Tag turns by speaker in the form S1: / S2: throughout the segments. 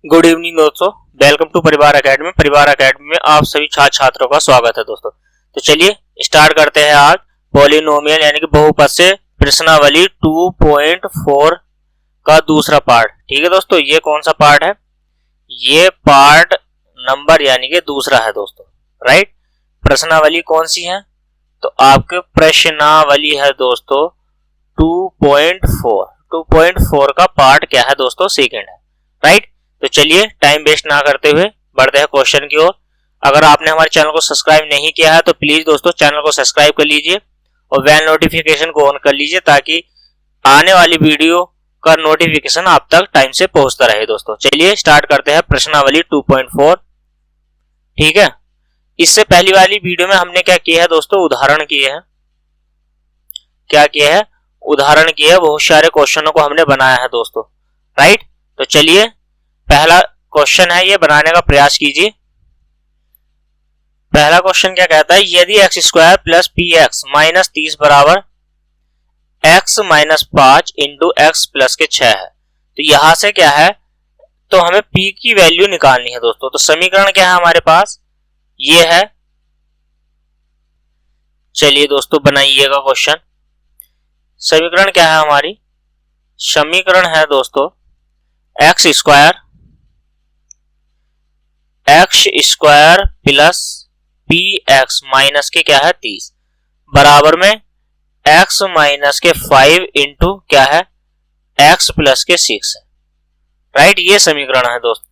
S1: Good evening दोस्तों, welcome to परिवार academy. परिवार एकेडमी में आप सभी छात्र छात्रों का स्वागत है दोस्तों। तो चलिए स्टार्ट करते हैं आज पॉलिनोमियल यानी कि बहुपद से प्रश्नावली 2.4 का दूसरा पार्ट। ठीक है दोस्तों, ये कौन सा पार्ट है? ये पार्ट नंबर यानी कि दूसरा है दोस्तों, राइट। प्रश्नावली कौन सी है? तो आपके प्रश्नावली है दोस्तों 2.4 का पार्ट क्या है दोस्तों? सेकेंड है, राइट। तो चलिए टाइम वेस्ट ना करते हुए बढ़ते हैं क्वेश्चन की ओर। अगर आपने हमारे चैनल को सब्सक्राइब नहीं किया है तो प्लीज दोस्तों चैनल को सब्सक्राइब कर लीजिए और बेल नोटिफिकेशन को ऑन कर लीजिए ताकि आने वाली वीडियो का नोटिफिकेशन आप तक टाइम से पहुंचता रहे दोस्तों। चलिए स्टार्ट करते हैं प्रश्नावली 2.4। ठीक है, इससे पहली वाली वीडियो में हमने क्या किया है दोस्तों? उदाहरण किए हैं। क्या किया है? उदाहरण किए हैं। बहुत सारे क्वेश्चनों को हमने बनाया है दोस्तों, राइट। तो चलिए पहला क्वेश्चन है, ये बनाने का प्रयास कीजिए। पहला क्वेश्चन क्या कहता है? यदि x square plus P x minus 30 बराबर x minus 5 into x plus के 6 है, तो यहां से क्या है? तो हमें पी की वैल्यू निकालनी है दोस्तों। तो समीकरण क्या है हमारे पास? ये है। चलिए दोस्तों बनाइएगा क्वेश्चन। समीकरण क्या है हमारी? समीकरण है दोस्तों x square plus P x minus के क्या है 30 बराबर में एक्स माइनस के 5 इंटू क्या है एक्स प्लस के 6 है, राइट। ये समीकरण है दोस्त।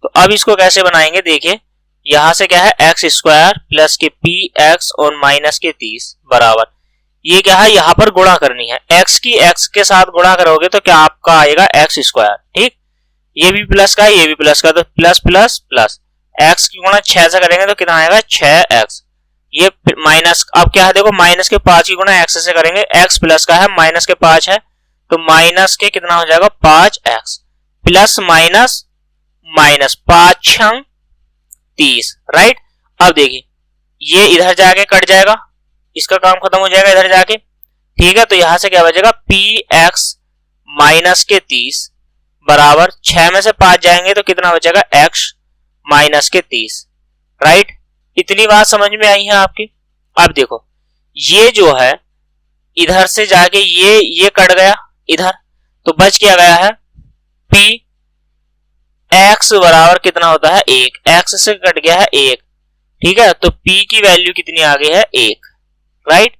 S1: तो अब इसको कैसे बनाएंगे? देखिए यहां से क्या है एक्स स्क्वायर प्लस के पी एक्स और माइनस के 30 बराबर, ये क्या है? यहां पर गुणा करनी है। एक्स की एक्स के साथ गुणा करोगे तो क्या आपका आएगा एक्स स्क्वायर, ठीक। ये भी प्लस का है, ये भी प्लस का, तो प्लस प्लस प्लस एक्स की गुणा 6 से करेंगे तो कितना आएगा? 6x। ये माइनस, अब क्या है देखो, माइनस के 5 की गुणा एक्स से करेंगे, एक्स प्लस का है, माइनस के 5 है, तो माइनस के कितना हो जाएगा? 5x plus minus minus 5 30, right. अब देखिए ये इधर जाके कट जाएगा, इसका काम खत्म हो जाएगा इधर जाके, ठीक है। तो यहां से क्या बचेगा? px माइनस के 30 बराबर 6 में से 5 जाएंगे तो कितना बचेगा? x माइनस के 30, राइट। इतनी बात समझ में आई है आपकी? अब देखो ये जो है इधर से जाके ये कट गया इधर, तो बच क्या गया है? p x बराबर कितना होता है? 1। x से कट गया है 1, ठीक है। तो p की वैल्यू कितनी आ गई है? 1, राइट।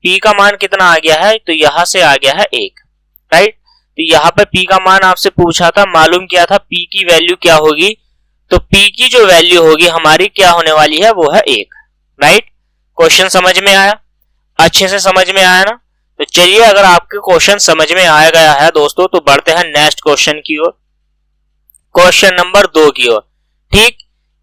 S1: p का मान कितना आ गया है? तो यहां से आ गया है 1, राइट। तो यहां पर p का मान आपसे पूछा था, मालूम किया था p की वैल्यू क्या होगी। तो p की जो वैल्यू होगी हमारी क्या होने वाली है? वो है 1, राइट। क्वेश्चन समझ में आया? अच्छे से समझ में आया ना? तो चलिए अगर आपके क्वेश्चन समझ में आ गया है दोस्तों तो बढ़ते हैं नेक्स्ट क्वेश्चन की ओर, क्वेश्चन नंबर 2 की ओर, ठीक।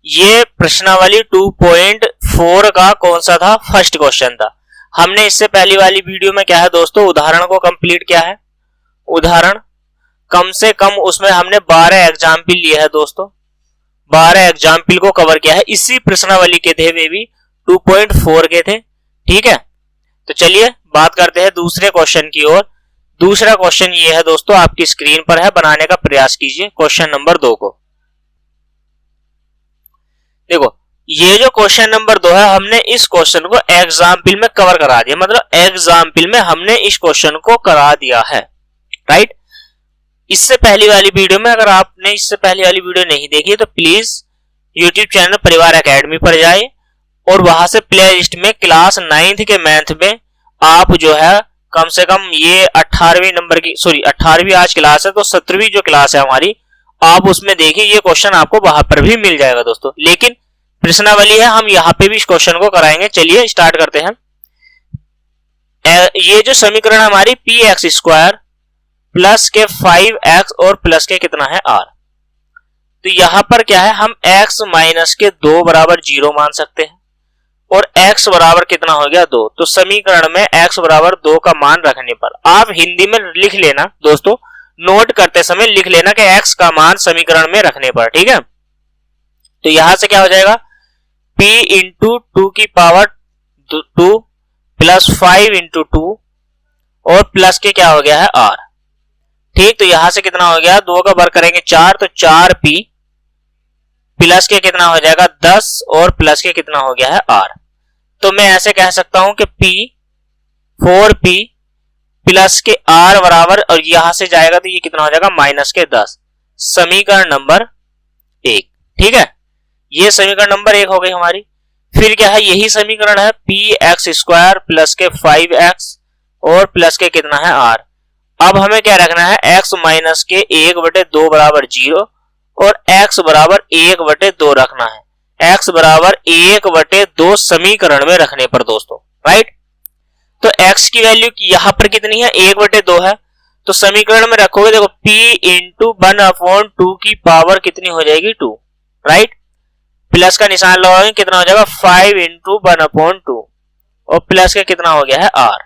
S1: ये प्रश्नावली 2.4 का कौन सा था? फर्स्ट क्वेश्चन था। हमने इससे पहली वाली वीडियो में क्या है दोस्तों? उदाहरण को कंप्लीट किया है। उदाहरण कम से कम उसमें हमने 12 एग्जाम्पल लिए हैं दोस्तों, 12 एग्जाम्पल को कवर किया है। इसी प्रश्नावली के थे, वे भी 2.4 के थे, ठीक है। तो चलिए बात करते हैं दूसरे क्वेश्चन की ओर। दूसरा क्वेश्चन ये है दोस्तों, आपकी स्क्रीन पर है, बनाने का प्रयास कीजिए क्वेश्चन नंबर 2 को। देखो ये जो क्वेश्चन नंबर 2 है, हमने इस क्वेश्चन को एग्जाम्पल में कवर करा दिया, मतलब एग्जाम्पल में हमने इस क्वेश्चन को करा दिया है, राइट। इससे पहली वाली वीडियो में, अगर आपने इससे पहली वाली वीडियो नहीं देखी तो प्लीज यूट्यूब चैनल परिवार एकेडमी पर जाए और वहां से प्ले लिस्ट में क्लास 9th के मैथ में आप जो है कम से कम ये 18वीं नंबर की, सॉरी 18वीं आज क्लास है, तो 17वीं जो क्लास है हमारी, आप उसमें देखिए, ये क्वेश्चन आपको वहां पर भी मिल जाएगा दोस्तों। लेकिन प्रश्नावली है, हम यहाँ पे भी इस क्वेश्चन को कराएंगे। चलिए स्टार्ट करते हैं। ये जो समीकरण हमारी पी एक्स स्क्वायर प्लस के 5x और प्लस के कितना है r, तो यहां पर क्या है? हम x माइनस के 2 बराबर 0 मान सकते हैं और x बराबर कितना हो गया? 2। तो समीकरण में x बराबर 2 का मान रखने पर, आप हिंदी में लिख लेना दोस्तों, नोट करते समय लिख लेना कि x का मान समीकरण में रखने पर, ठीक है। तो यहां से क्या हो जाएगा? p इंटू 2 की पावर 2 प्लस 5 इंटू 2 और प्लस के क्या हो गया है? r, ठीक। तो यहां से कितना हो गया? 2 का वर्ग करेंगे 4, तो 4p प्लस के कितना हो जाएगा 10 और प्लस के कितना हो गया है r। तो मैं ऐसे कह सकता हूं कि p 4p प्लस के r बराबर, और यहां से जाएगा तो ये कितना हो जाएगा माइनस के 10। समीकरण नंबर 1। ठीक है, ये समीकरण नंबर 1 हो गई हमारी। फिर क्या है, यही समीकरण है px² प्लस के 5x और प्लस के कितना है r। अब हमें क्या रखना है, x माइनस के 1/2 बराबर 0 और x बराबर 1/2 रखना है। x बराबर 1/2 समीकरण में रखने पर दोस्तों, राइट। तो x की वैल्यू यहां पर कितनी है, 1/2 है। तो समीकरण में रखोगे, देखो p इंटू 1/2 की पावर कितनी हो जाएगी 2, राइट। प्लस का निशान लगाओगे कितना हो जाएगा 5 इंटू 1/2 और प्लस का कितना हो गया है r।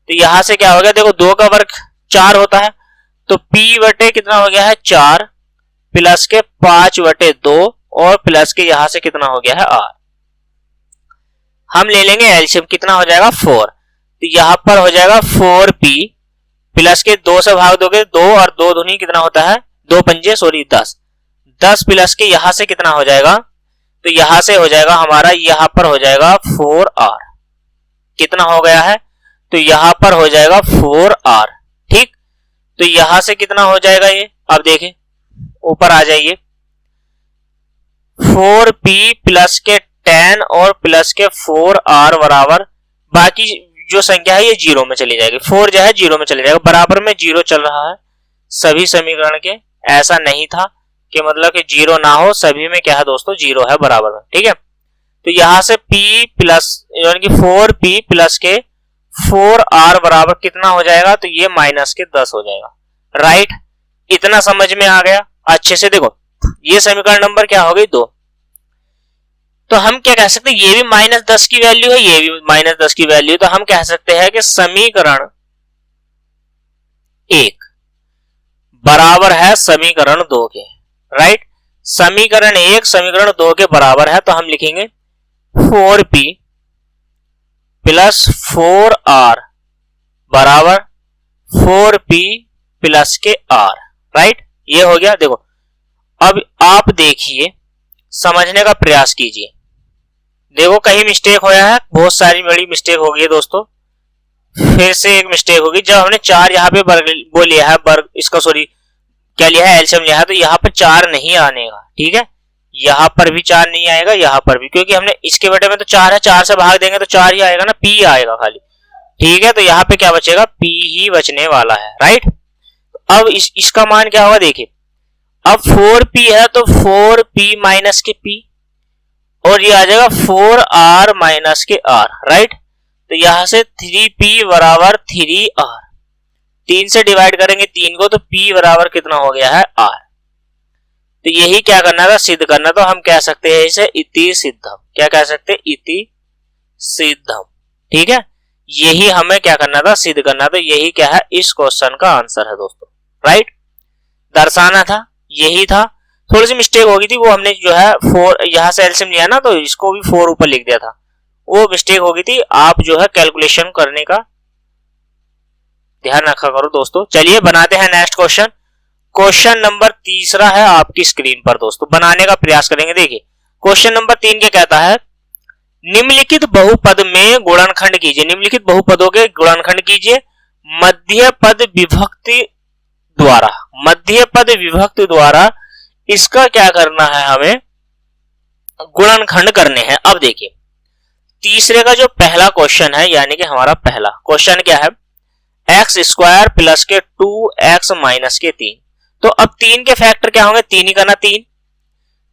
S1: तो यहां से क्या हो गया, देखो 2 का वर्ग 4 होता है, तो p बटे कितना हो गया है 4 प्लस के 5/2 और प्लस के यहां से कितना हो गया है r। हम ले लेंगे एलसीएम, कितना हो जाएगा 4। तो यहां पर हो जाएगा 4p प्लस के 2 से भाग दोगे 2 और 2 दूनी कितना होता है 2 पंजे 10। 10 प्लस के यहां से कितना हो जाएगा, तो यहां से हो जाएगा हमारा, यहां पर हो जाएगा 4r। कितना हो गया है, तो यहां पर हो जाएगा 4r। ठीक, तो यहां से कितना हो जाएगा ये, अब देखें ऊपर आ जाइए, 4p प्लस के 10 और प्लस के 4r बराबर, बाकी जो संख्या है ये 0 में चली जाएगी। 4 जो है 0 में चली जाएगा, बराबर में 0 चल रहा है सभी समीकरण के। ऐसा नहीं था कि मतलब कि 0 ना हो, सभी में क्या है दोस्तों 0 है बराबर में। ठीक है, तो यहां से p प्लस यानी कि 4p प्लस के 4r बराबर कितना हो जाएगा, तो ये माइनस के 10 हो जाएगा, राइट। इतना समझ में आ गया अच्छे से। देखो ये समीकरण नंबर क्या हो गई 2। तो हम क्या कह सकते हैं, ये भी -10 की वैल्यू है, ये भी -10 की वैल्यू, तो हम कह सकते हैं कि समीकरण 1 बराबर है समीकरण 2 के, राइट। समीकरण 1 समीकरण 2 के बराबर है, तो हम लिखेंगे 4p प्लस 4r बराबर 4p प्लस के r, राइट। ये हो गया। देखो अब आप देखिए, समझने का प्रयास कीजिए। देखो कहीं मिस्टेक होया है, बहुत सारी बड़ी मिस्टेक हो गई है दोस्तों। फिर से एक मिस्टेक होगी, जब हमने 4 यहाँ पे वो लिया है वर्ग, इसका सॉरी क्या लिया है एलसीएम लिया है, तो यहाँ पर 4 नहीं आने का। ठीक है, यहाँ पर भी 4 नहीं आएगा, यहाँ पर भी, क्योंकि हमने इसके बटे में तो 4 है, 4 से भाग देंगे तो 4 ही आएगा ना, p आएगा खाली। ठीक है, तो यहाँ पे क्या बचेगा, p ही बचने वाला है, राइट। अब इसका मान क्या होगा देखिए, अब 4p है तो 4p माइनस के p और ये आ जाएगा 4r माइनस के r, राइट। तो यहां से 3p बराबर 3r, 3 से डिवाइड करेंगे 3 को, तो p बराबर कितना हो गया है r। तो यही क्या करना था, सिद्ध करना। तो हम कह सकते हैं इसे इति सिद्धम। क्या कह सकते हैं, इति सिद्धम। ठीक है, यही हमें क्या करना था, सिद्ध करना। तो यही क्या है, इस क्वेश्चन का आंसर है दोस्तों, राइट। दर्शाना था, यही था। थोड़ी सी मिस्टेक हो गई थी, वो हमने जो है 4 यहां से एलसीएम लिया ना, तो इसको भी 4 ऊपर लिख दिया था, वो मिस्टेक हो गई थी। आप जो है कैलकुलेशन करने का ध्यान रखा करो दोस्तों। चलिए बनाते हैं नेक्स्ट क्वेश्चन। क्वेश्चन नंबर 3 है आपकी स्क्रीन पर दोस्तों, बनाने का प्रयास करेंगे। देखिए क्वेश्चन नंबर 3 क्या कहता है, निम्नलिखित बहुपद में गुणनखंड कीजिए। निम्नलिखित बहुपदों के गुणनखंड कीजिए मध्य पद विभक्ति द्वारा। मध्य पद विभक्ति द्वारा इसका क्या करना है, हमें गुणनखंड करने हैं। अब देखिए तीसरे का जो पहला क्वेश्चन है, यानी कि हमारा पहला क्वेश्चन क्या है, x² प्लस के 2x माइनस के 3। तो अब 3 के फैक्टर क्या होंगे, 3 ही करना 3।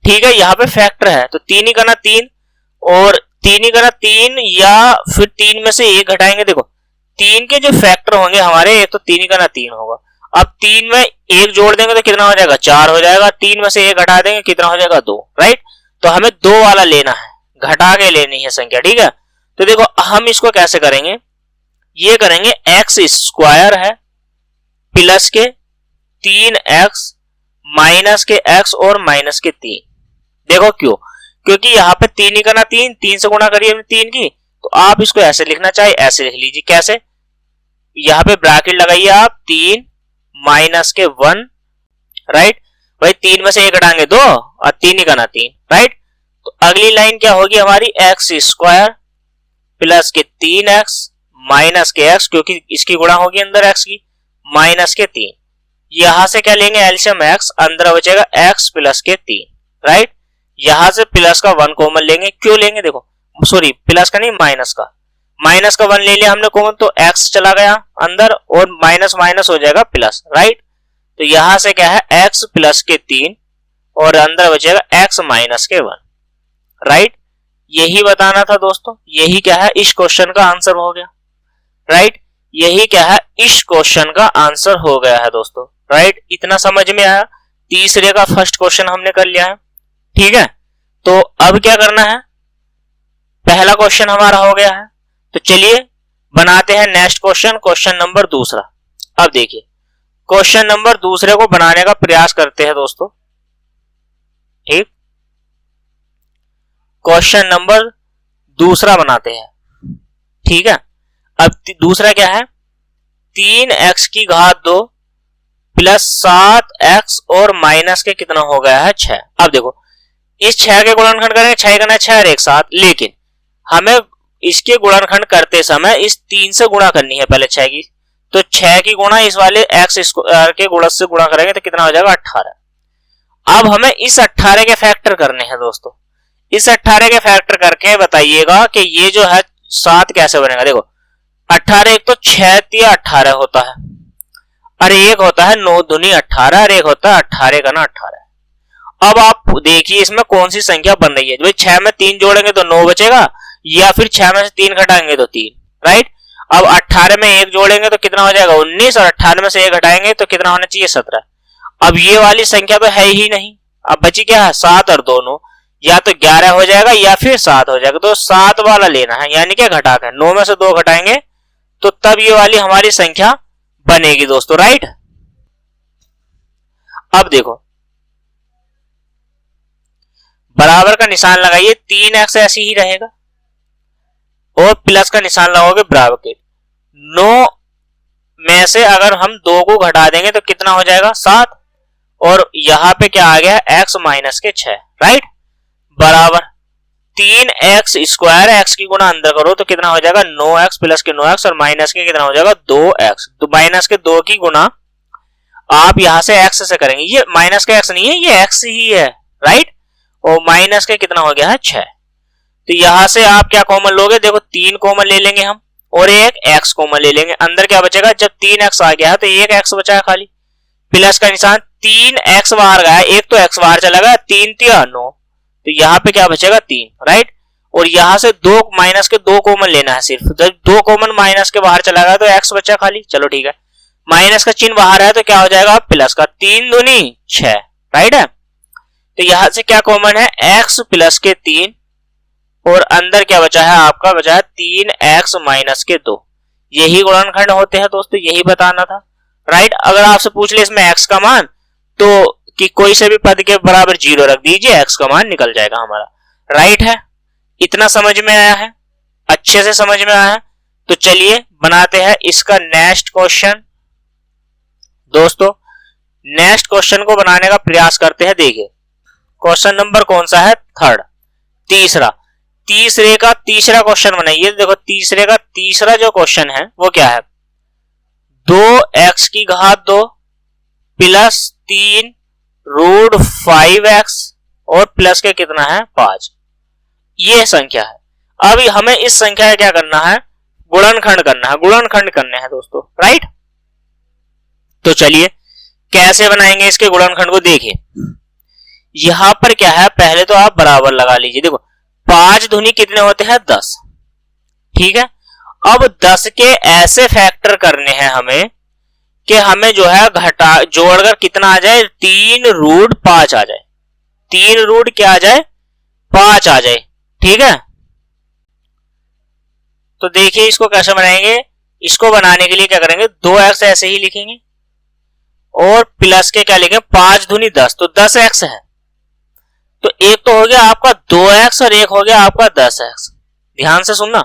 S1: ठीक है, यहाँ पे फैक्टर है तो 3 ही करना 3 और 3 ही करना 3, या फिर 3 में से 1 घटाएंगे। देखो 3 के जो फैक्टर होंगे हमारे, तो 3 ही करना 3 होगा। अब 3 में 1 जोड़ देंगे तो कितना हो जाएगा, 4 हो जाएगा। 3 में से 1 घटा देंगे कितना हो जाएगा, 2, राइट। तो हमें 2 वाला लेना है, घटा के लेनी है संख्या। ठीक है, तो देखो हम इसको कैसे करेंगे, ये करेंगे x² है प्लस के 3x माइनस के x और माइनस के 3। देखो क्यों, क्योंकि यहाँ पे 3 ही करना 3, 3 से गुणा करिए 3 की, तो आप इसको ऐसे लिखना चाहे ऐसे लिख लीजिए। कैसे, यहाँ पे ब्रैकेट लगाइए आप, 3 माइनस के 1, राइट। भाई 3 में से 1 घटाएंगे 2 और 3 ही करना 3, राइट। तो अगली लाइन क्या होगी हमारी, एक्स स्क्वायर प्लस के 3x माइनस के x, क्योंकि इसकी गुणा होगी अंदर x की, माइनस के 3। यहां से क्या लेंगे एलसीएम x, अंदर बचेगा x प्लस के 3, राइट। यहां से प्लस का 1 कॉमन लेंगे, क्यों लेंगे देखो, सॉरी प्लस का नहीं माइनस का 1 ले लिया हमने कॉमन, तो x चला गया अंदर और माइनस माइनस हो जाएगा प्लस, राइट। तो यहां से क्या है x प्लस के 3 और अंदर बचेगा x माइनस के 1, राइट। यही बताना था दोस्तों, यही क्या है इस क्वेश्चन का आंसर हो गया, राइट। यही क्या है इस क्वेश्चन का आंसर हो गया है दोस्तों, राइट। इतना समझ में आया, तीसरे का फर्स्ट क्वेश्चन हमने कर लिया है, ठीक है। तो अब क्या करना है, पहला क्वेश्चन हमारा हो गया है, तो चलिए बनाते हैं नेक्स्ट क्वेश्चन, क्वेश्चन नंबर दूसरा। अब देखिए क्वेश्चन नंबर दूसरे को बनाने का प्रयास करते हैं दोस्तों, ठीक। क्वेश्चन नंबर दूसरा बनाते हैं, ठीक है। अब दूसरा क्या है, 3x की घात 2 प्लस 7x और माइनस के कितना हो गया है 6। अब देखो इस 6 के गुणनखंड करेंगे, 6 करना 6 और 1 7, लेकिन हमें इसके गुणनखंड करते समय इस 3 से गुणा करनी है पहले 6 की, तो 6 की गुणा इस वाले x स्क्वायर के गुणज से गुणा करेंगे तो कितना हो जाएगा 18। अब हमें इस 18 के फैक्टर करने हैं दोस्तों, इस 18 के फैक्टर करके बताइएगा कि ये जो है 7 कैसे बनेगा। देखो 18 एक तो 6 तिया 18 होता है, और एक होता है 9 दूनी 18, और एक होता है 18 का ना 18। अब आप देखिए इसमें कौन सी संख्या बन रही है, भाई 6 में 3 जोड़ेंगे तो 9 बचेगा, या फिर 6 में से 3 घटाएंगे तो 3, राइट। अब 18 में 1 जोड़ेंगे तो कितना हो जाएगा 19, और 18 में से 1 घटाएंगे तो कितना होना चाहिए 17। अब ये वाली संख्या तो है ही नहीं, अब बची क्या है 7 और 2 9, या तो 11 हो जाएगा या फिर 7 हो जाएगा, तो 7 वाला लेना है, यानी क्या घटाकर 9 में से 2 घटाएंगे तो तब ये वाली हमारी संख्या बनेगी दोस्तों, राइट। अब देखो बराबर का निशान लगाइए, 3x ऐसी ही रहेगा और प्लस का निशान लगाओगे बराबर के, 9 में से अगर हम 2 को घटा देंगे तो कितना हो जाएगा 7, और यहां पे क्या आ गया x माइनस के 6, राइट, बराबर 3x स्क्वायर, x की गुणा अंदर करो तो कितना हो जाएगा 9x प्लस के 9x और माइनस के कितना हो जाएगा 2x, तो माइनस के 2 की गुणा आप यहां से x से करेंगे, ये माइनस का x नहीं है ये x ही है, राइट, और माइनस के कितना हो गया है 6। तो यहां से आप क्या कॉमन लोगे, देखो 3 कॉमन ले लेंगे हम और एक x कॉमन ले लेंगे, अंदर क्या बचेगा, जब 3x आ गया है तो एक x बचा है खाली, प्लस का निशान 3x बाहर गया, एक तो x बाहर चला गया, 3 तिया 9, तो यहाँ पे क्या बचेगा 3, राइट। और यहां से 2 माइनस के 2 कॉमन लेना है सिर्फ, जब 2 कॉमन माइनस के बाहर चला गया तो x बचा खाली, चलो ठीक है, माइनस का चिन्ह बाहर है तो क्या हो जाएगा प्लस का, 3 दूनी 6, राइट है। तो यहां से क्या कॉमन है x प्लस के 3 और अंदर क्या बचा है आपका, बचा है 3x माइनस के 2, यही गुणनखंड होते हैं दोस्तों, यही बताना था, राइट। अगर आपसे पूछ ले इसमें x का मान तो कि कोई से भी पद के बराबर 0 रख दीजिए, x का मान निकल जाएगा हमारा, राइट है। इतना समझ में आया है, अच्छे से समझ में आया है, तो चलिए बनाते हैं इसका नेक्स्ट क्वेश्चन दोस्तों। नेक्स्ट क्वेश्चन को बनाने का प्रयास करते हैं, देखिए क्वेश्चन नंबर कौन सा है, थर्ड, तीसरा, तीसरे का तीसरा क्वेश्चन बनाइए। देखो तीसरे का तीसरा जो क्वेश्चन है वो क्या है, 2x की घात 2 प्लस 3 रूट 5x और प्लस के कितना है 5, ये संख्या है। अब हमें इस संख्या का क्या करना है, गुणनखंड करना है, गुणनखंड करने हैं दोस्तों, राइट। तो चलिए कैसे बनाएंगे इसके गुणनखंड को, देखिए यहां पर क्या है, पहले तो आप बराबर लगा लीजिए, देखो 5 दूनी कितने होते हैं 10, ठीक है। अब 10 के ऐसे फैक्टर करने हैं हमें कि हमें जो है घटा जोड़कर कितना आ जाए, 3 रूट 5 आ जाए, 3 रूट क्या आ जाए 5 आ जाए, ठीक है। तो देखिए इसको कैसे बनाएंगे, इसको बनाने के लिए क्या करेंगे, 2x ऐसे ही लिखेंगे और प्लस के क्या लिखेंगे 5 दूनी 10, तो 10x है, तो एक तो हो गया आपका 2x और एक हो गया आपका 10x, ध्यान से सुनना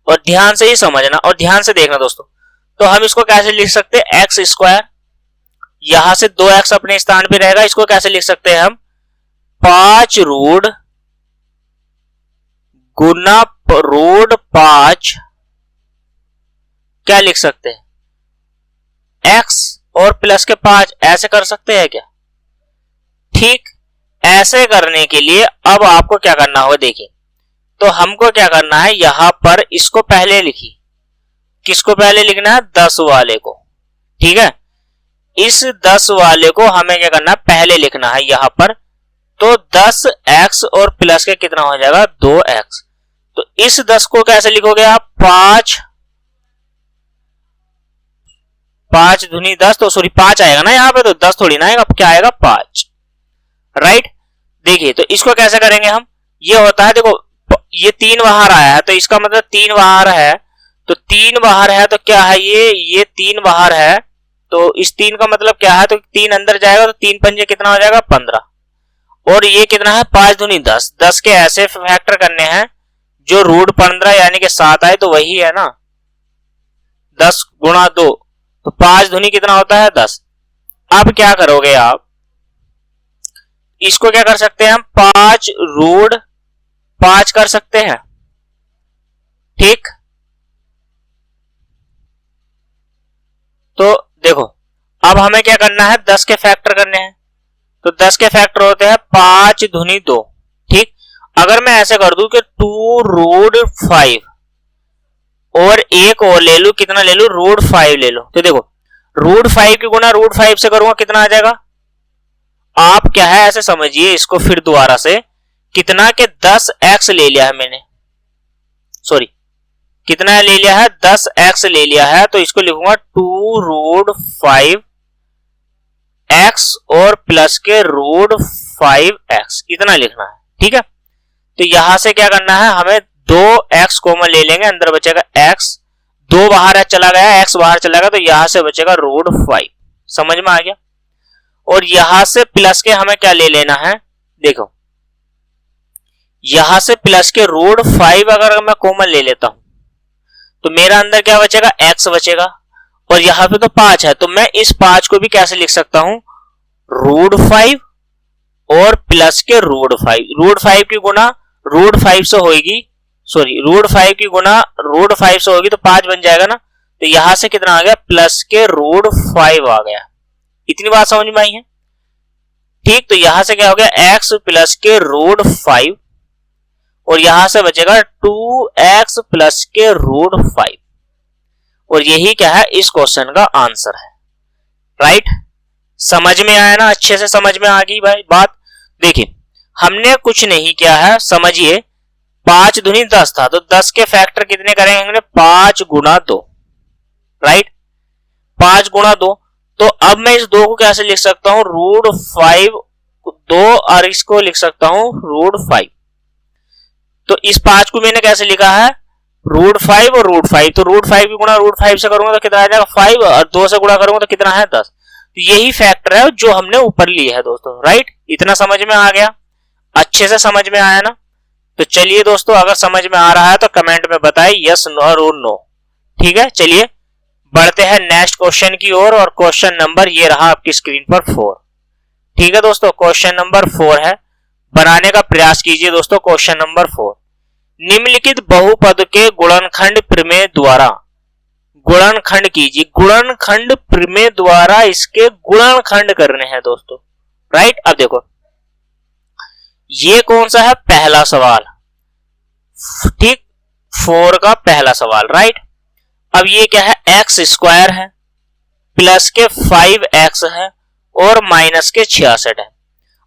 S1: और ध्यान से ही समझना और ध्यान से देखना दोस्तों। तो हम इसको कैसे लिख सकते हैं, x स्क्वायर, यहां से 2x अपने स्थान पे रहेगा, इसको कैसे लिख सकते हैं हम 5 रूट गुना रूट 5 क्या लिख सकते हैं, x और प्लस के 5 ऐसे कर सकते हैं क्या? ठीक, ऐसे करने के लिए अब आपको क्या करना होगा, देखिए तो हमको क्या करना है, यहां पर इसको पहले लिखिए, किसको पहले लिखना है, 10 वाले को। ठीक है, इस 10 वाले को हमें क्या करना है, पहले लिखना है यहां पर। तो 10x और प्लस के कितना हो जाएगा, 2x। तो इस 10 को कैसे लिखोगे आप, 5 दूनी 10, तो सॉरी 5 आएगा ना यहाँ पे, तो 10 थोड़ी ना आएगा, क्या आएगा 5, राइट। देखिए तो इसको कैसे करेंगे हम, ये होता है, देखो ये 3 बाहर आया है, तो इसका मतलब 3 बाहर है, तो 3 बाहर है तो क्या है, ये 3 बाहर है, तो इस 3 का मतलब क्या है, तो 3 अंदर जाएगा, तो 3 पंजे कितना हो जाएगा, 15। और ये कितना है, 5 दूनी 10, 10 के ऐसे फैक्टर करने हैं जो रूट 15 यानी कि 7 आए, तो वही है ना 10 गुणा 2, तो 5 दूनी कितना होता है, 10। अब क्या करोगे आप, इसको क्या कर सकते हैं हम, 5 रूट 5 कर सकते हैं। ठीक, तो देखो अब हमें क्या करना है, 10 के फैक्टर करने हैं, तो 10 के फैक्टर होते हैं 5 दूनी 2। ठीक, अगर मैं ऐसे कर दूं कि 2 रूट 5 और एक और ले लू, कितना ले लू, रूट 5 ले लो, तो देखो रूट 5 की गुना रूट 5 से करूंगा कितना आ जाएगा, आप क्या है ऐसे समझिए इसको फिर दोबारा से, कितना के 10x ले लिया है मैंने, सॉरी कितना ले लिया है, 10x ले लिया है, तो इसको लिखूंगा 2 रूट 5 x और प्लस के रूट 5x, इतना लिखना है। ठीक है, तो यहां से क्या करना है, हमें 2x कॉमन ले लेंगे, अंदर बचेगा x, 2 बाहर है चला गया, x बाहर चला गया, तो यहां से बचेगा रूट 5, समझ में आ गया। और यहां से प्लस के हमें क्या ले लेना है, देखो यहां से प्लस के रूट 5 अगर मैं कॉमन ले लेता हूं तो मेरा अंदर क्या बचेगा, x बचेगा, और यहां पे तो 5 है, तो मैं इस 5 को भी कैसे लिख सकता हूं, रूट 5 और प्लस के रूट 5, रूट 5 की गुना रूट 5 से होगी, सॉरी रूट 5 की गुना रूट 5 से होगी, तो 5 बन जाएगा ना, तो यहां से कितना आ गया, प्लस के रूट 5 आ गया। इतनी बात समझ में आई है। ठीक, तो यहां से क्या हो गया, x प्लस के रूट 5 और यहां से बचेगा 2x प्लस के रूट 5, और यही क्या है इस क्वेश्चन का आंसर है, राइट। समझ में आया ना, अच्छे से समझ में आ गई भाई बात। देखिए हमने कुछ नहीं किया है, समझिए 5 दूनी 10 था, तो 10 के फैक्टर कितने करेंगे हमने, 5 गुना 2, राइट, 5 गुना 2। तो अब मैं इस 2 को कैसे लिख सकता हूं, रूट 5 2, और इसको लिख सकता हूं रूट 5। तो इस 5 को मैंने कैसे लिखा है, रूट 5 और रूट 5, तो रूट 5 की गुणा रूट 5 से करूंगा तो कितना आ जाएगा 5, और 2 से गुणा करूंगा तो कितना है 10। तो यही फैक्टर है जो हमने ऊपर लिया है दोस्तों, राइट। इतना समझ में आ गया, अच्छे से समझ में आया ना। तो चलिए दोस्तों, अगर समझ में आ रहा है तो कमेंट में बताइए यस और नो। ठीक है, चलिए बढ़ते हैं नेक्स्ट क्वेश्चन की ओर, और क्वेश्चन नंबर ये रहा आपकी स्क्रीन पर 4। ठीक है दोस्तों, क्वेश्चन नंबर 4 है, बनाने का प्रयास कीजिए दोस्तों। क्वेश्चन नंबर 4, निम्नलिखित बहुपद के गुणनखंड प्रमेय द्वारा गुणनखंड कीजिए। गुणनखंड प्रमेय द्वारा इसके गुणनखंड करने हैं दोस्तों, राइट। अब देखो ये कौन सा है, पहला सवाल, ठीक 4 का पहला सवाल, राइट। अब ये क्या है, एक्स स्क्वायर है, प्लस के 5x है और माइनस के 66 है।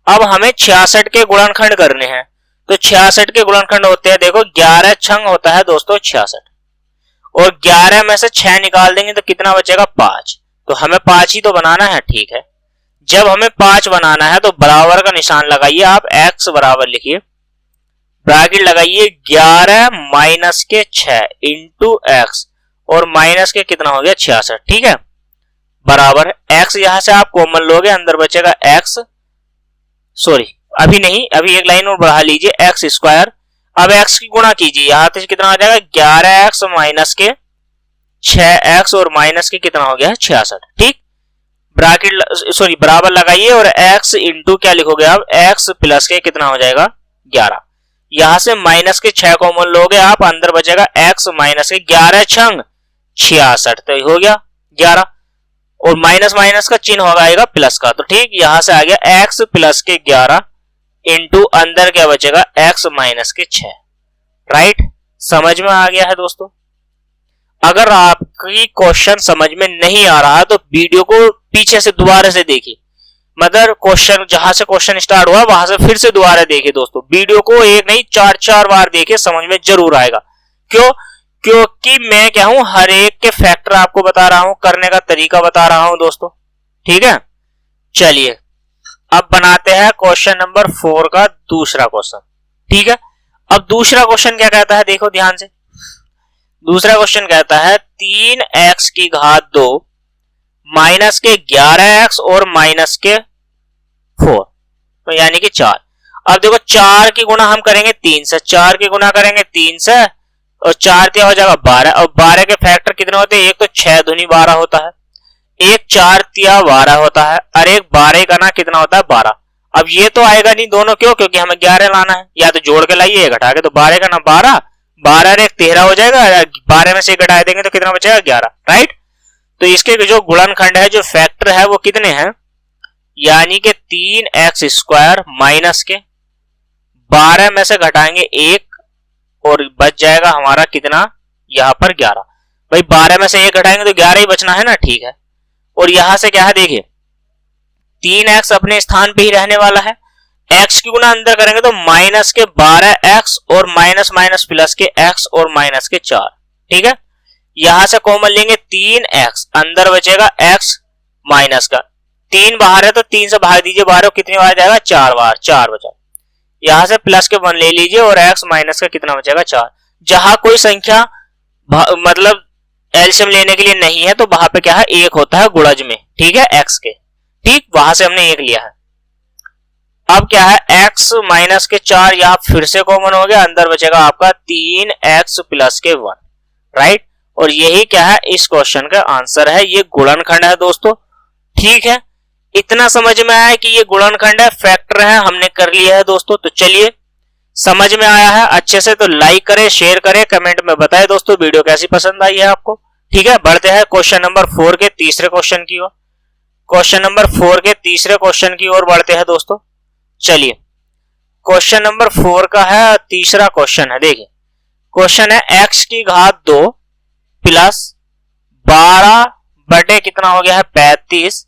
S1: अब हमें 66 के गुणनखंड करने हैं, तो 66 के गुणनखंड होते हैं, देखो 11 छंग होता है दोस्तों 66, और 11 में से 6 निकाल देंगे तो कितना बचेगा 5, तो हमें 5 ही तो बनाना है। ठीक है, जब हमें 5 बनाना है तो बराबर का निशान लगाइए आप, x बराबर लिखिए, ब्रैकेट लगाइए 11 माइनस के 6 इंटू एक्स, और माइनस के कितना हो गया 66, ठीक है, बराबर x यहां से आप कॉमन लोगे, अंदर बचेगा x, सॉरी अभी नहीं, अभी एक लाइन और बढ़ा लीजिए, एक्स स्क्वायर। अब x की गुणा कीजिए, यहां से कितना आ जाएगा 11x माइनस के 6x, और माइनस के कितना हो गया 66, ठीक। ब्रैकेट सॉरी बराबर लगाइए और x इंटू क्या लिखोगे आप, x प्लस के कितना हो जाएगा 11। यहां से माइनस के 6 कॉमन लोगे आप, अंदर बचेगा x माइनस के 11 छंग 66, तो हो गया 11 और माइनस माइनस का चिन्ह होगा आएगा प्लस का, तो ठीक यहां से आ गया x प्लस के 11 इंटू अंदर क्या बचेगा x माइनस के 6। राइट, समझ में आ गया है दोस्तों। अगर आपकी क्वेश्चन समझ में नहीं आ रहा तो वीडियो को पीछे से दोबारा से देखिए, मतलब क्वेश्चन जहां से क्वेश्चन स्टार्ट हुआ वहां से फिर से दोबारा देखिए दोस्तों। वीडियो को एक नहीं 4-4 बार देखिए, समझ में जरूर आएगा। क्यों? क्योंकि मैं क्या हूं, हर एक के फैक्टर आपको बता रहा हूं, करने का तरीका बता रहा हूं दोस्तों। ठीक है, चलिए अब बनाते हैं क्वेश्चन नंबर 4 का दूसरा क्वेश्चन। ठीक है, अब दूसरा क्वेश्चन क्या कहता है, देखो ध्यान से। दूसरा क्वेश्चन कहता है 3x की घात 2 माइनस के 11x और माइनस के 4, तो यानी कि 4। अब देखो 4 की गुणा हम करेंगे 3 से, 4 की गुणा करेंगे 3 से और 4 दिया हो जाएगा 12, और 12 के फैक्टर कितने होते हैं, एक तो 6 दूनी 12 होता है, एक 4 तिया 12 होता है, और एक 12 का ना कितना होता है 12। अब ये तो आएगा नहीं दोनों, क्यों? क्योंकि हमें 11 लाना है, या तो जोड़ के लाइए घटा के, तो 12 का ना 12, 12 और एक 13 हो जाएगा, 12 में से घटा देंगे तो कितना बचेगा 11। राइट, तो इसके जो गुणनखंड है, जो फैक्टर है वो कितने हैं, यानी कि 3x स्क्वायर माइनस के 12 में से घटाएंगे 1 और बच जाएगा हमारा कितना यहां पर 11। भाई 12 में से 1 घटाएंगे तो 11 ही बचना है ना, ठीक है। और यहां से क्या है देखिए 3x अपने स्थान पे ही रहने वाला है, x की गुना अंदर करेंगे तो माइनस के 12x और माइनस माइनस प्लस के x और माइनस के 4। ठीक है, यहां से कॉमन लेंगे 3x, अंदर बचेगा x माइनस का, 3 बाहर है तो 3 से भाग दीजिए, 12 कितनी बार जाएगा 4 बार, 4 बचा। यहां से प्लस के 1 ले लीजिए और x माइनस का कितना बचेगा 4। जहां कोई संख्या मतलब एलसीएम लेने के लिए नहीं है तो वहां पे क्या है 1 होता है गुणज में, ठीक है x के, ठीक, वहां से हमने 1 लिया है। अब क्या है x माइनस के 4 यहां फिर से कॉमन हो गया, अंदर बचेगा आपका 3x प्लस के 1। राइट, और यही क्या है इस क्वेश्चन का आंसर है, ये गुणनखंड है दोस्तों। ठीक है, इतना समझ में आया कि ये गुणनखंड है, फैक्टर है, हमने कर लिया है दोस्तों। तो चलिए समझ में आया है अच्छे से तो लाइक करें, शेयर करें, कमेंट में बताएं दोस्तों वीडियो कैसी पसंद आई है आपको। ठीक है, बढ़ते हैं क्वेश्चन नंबर 4 के तीसरे क्वेश्चन की ओर। क्वेश्चन नंबर 4 के तीसरे क्वेश्चन की ओर बढ़ते हैं दोस्तों। चलिए क्वेश्चन नंबर 4 का है तीसरा क्वेश्चन है, देखिए क्वेश्चन है x की घात 2 प्लस 12 बटे कितना हो गया है 35,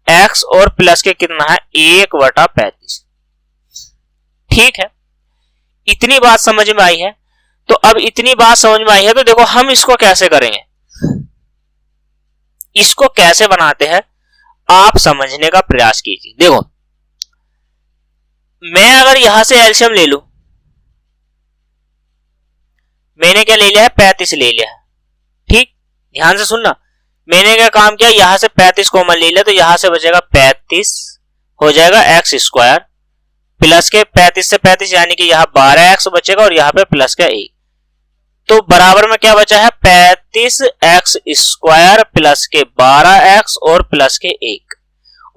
S1: x और प्लस के कितना है 1/35। ठीक है, इतनी बात समझ में आई है। तो अब इतनी बात समझ में आई है तो देखो हम इसको कैसे करेंगे, इसको कैसे बनाते हैं आप समझने का प्रयास कीजिए। देखो मैं अगर यहां से एलसीएम ले लूं, मैंने क्या ले लिया है 35 ले लिया है। ठीक, ध्यान से सुनना, मैंने क्या काम किया, यहां से 35 कॉमन ले लिया तो यहां से बचेगा 35 हो जाएगा एक्स स्क्वायर प्लस के 35 से 35 यानी कि यहां 12x बचेगा और यहां पे प्लस का 1, तो बराबर में क्या बचा है 35x स्क्वायर प्लस के 12x और प्लस के 1,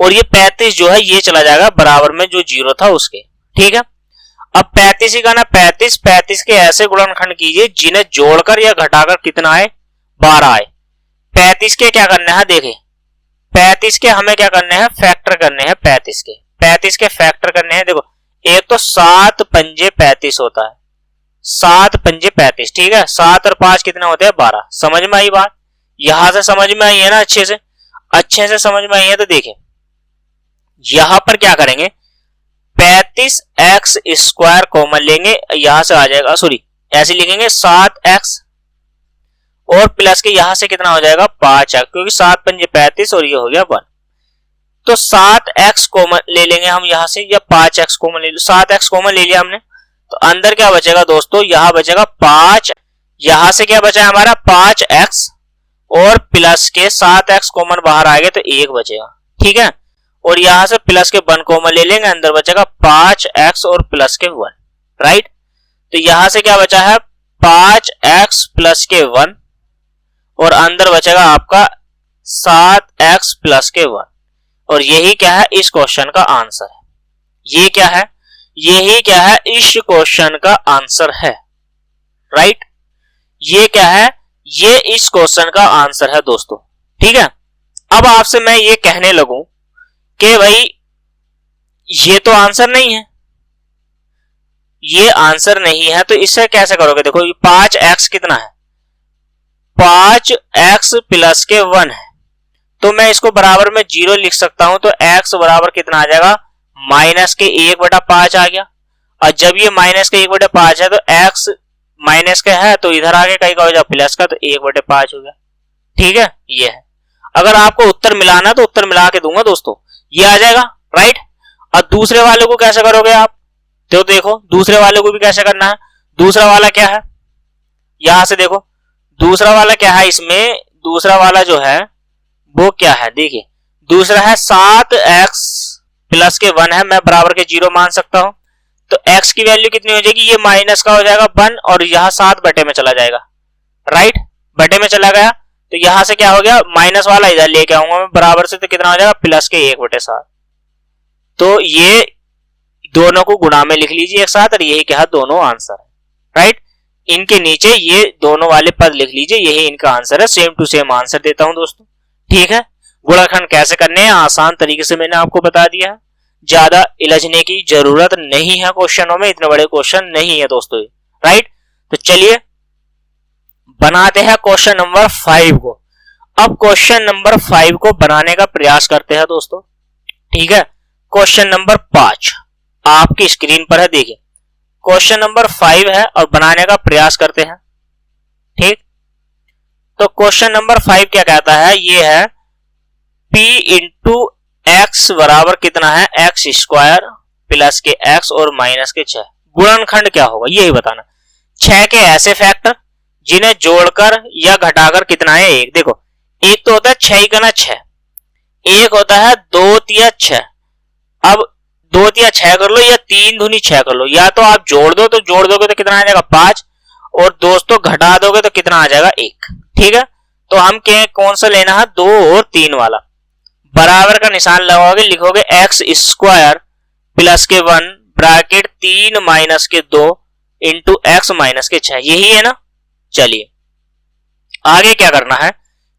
S1: और ये 35 जो है ये चला जाएगा बराबर में जो 0 था उसके। ठीक है, अब 35 ही का ना 35 के ऐसे गुणनखंड कीजिए जिन्हें जोड़कर या घटाकर कितना आए 12 आए। 35 के क्या करना है, देखें 35 के हमें क्या करने हैं फैक्टर करने हैं, 35 के फैक्टर करने हैं। देखो एक तो 7 पंजे 35 होता है, 7 पंजे 35, ठीक है, 7 और 5 कितने होते हैं 12। समझ में आई बात, यहां से समझ में आई है ना, अच्छे से समझ में आई है। तो देखें यहां पर क्या करेंगे 35x स्क्वायर कॉमन लेंगे, यहां से आ जाएगा, सॉरी ऐसे लिखेंगे 7x और प्लस के यहां से कितना हो जाएगा 5x, क्योंकि 7 पंजे 35 और ये हो गया 1, तो 7x कॉमन ले लेंगे हम यहां से, या 5x कॉमन ले लो, 7x कॉमन ले लिया हमने, तो अंदर क्या बचेगा दोस्तों, यहां बचेगा 5, यहां से क्या बचा हमारा 5x और प्लस के 7x कॉमन बाहर आ गए तो 1 बचेगा। ठीक है, और यहां से प्लस के 1 कॉमन ले लेंगे, अंदर बचेगा 5x और प्लस के 1। राइट, तो यहां से क्या बचा है 5x प्लस के 1 और अंदर बचेगा आपका 7x प्लस के 1। और यही क्या है इस क्वेश्चन का आंसर है। ये क्या है, यही क्या है इस क्वेश्चन का आंसर है, राइट। ये क्या है, ये इस क्वेश्चन का आंसर है दोस्तों, ठीक है। अब आपसे मैं ये कहने लगूं कि भाई ये तो आंसर नहीं है, ये आंसर नहीं है, तो इससे कैसे करोगे। देखो 5x कितना है, 5x प्लस के 1 है, तो मैं इसको बराबर में 0 लिख सकता हूं। तो x बराबर कितना आ जाएगा, माइनस के 1/5 आ गया। और जब ये माइनस के 1/5 है तो x माइनस का है, तो इधर आगे कहीं का हो जाए प्लस का, तो 1/5 हो गया, ठीक है। ये है, अगर आपको उत्तर मिलाना तो उत्तर मिला के दूंगा दोस्तों, ये आ जाएगा, राइट। और दूसरे वाले को कैसे करोगे आप, तो देखो दूसरे वाले को भी कैसे करना है। दूसरा वाला क्या है, यहां से देखो दूसरा वाला क्या है, इसमें दूसरा वाला जो है वो क्या है, देखिए दूसरा है 7x प्लस के 1 है, मैं बराबर के 0 मान सकता हूं। तो x की वैल्यू कितनी हो जाएगी, ये माइनस का हो जाएगा 1 और यहां 7 बटे में चला जाएगा, राइट, बटे में चला गया। तो यहां से क्या हो गया, माइनस वाला इधर लेके आऊंगा मैं बराबर से, तो कितना हो जाएगा प्लस के 1/7। तो ये दोनों को गुणा में लिख लीजिए एक साथ, और यही क्या दोनों आंसर है, राइट। इनके नीचे ये दोनों वाले पद लिख लीजिए, यही इनका आंसर है, सेम टू सेम आंसर देता हूं दोस्तों, ठीक है। गुणनखंड कैसे करने हैं आसान तरीके से मैंने आपको बता दिया है, ज्यादा इलझने की जरूरत नहीं है क्वेश्चनों में, इतने बड़े क्वेश्चन नहीं है दोस्तों, राइट। तो चलिए बनाते हैं क्वेश्चन नंबर 5 को। अब क्वेश्चन नंबर 5 को बनाने का प्रयास करते हैं दोस्तों, ठीक है। क्वेश्चन नंबर 5 आपकी स्क्रीन पर है, देखिए क्वेश्चन नंबर 5 है और बनाने का प्रयास करते हैं, ठीक। तो क्वेश्चन नंबर 5 क्या कहता है, ये है p इंटू एक्स बराबर कितना है, एक्स स्क्वायर प्लस के x और माइनस के 6। गुणनखंड क्या होगा यही बताना। 6 के ऐसे फैक्टर जिन्हें जोड़कर या घटाकर कितना है 1। देखो एक तो होता है 6 गुना 6, एक होता है 2 तिया 6। अब 2 तिया 6 कर लो या 3 दूनी 6 कर लो, या तो आप जोड़ दो, तो जोड़ दोगे तो कितना आ जाएगा 5, और दोस्तों घटा दोगे तो कितना आ जाएगा 1, ठीक है। तो हम कौन सा लेना है, 2 और 3 वाला। बराबर का निशान लगाओगे, लिखोगे एक्स स्क्वायर प्लस के 1 ब्रैकेट 3 माइनस के 2 इंटू एक्स माइनस के 6, यही है ना। चलिए आगे क्या करना है,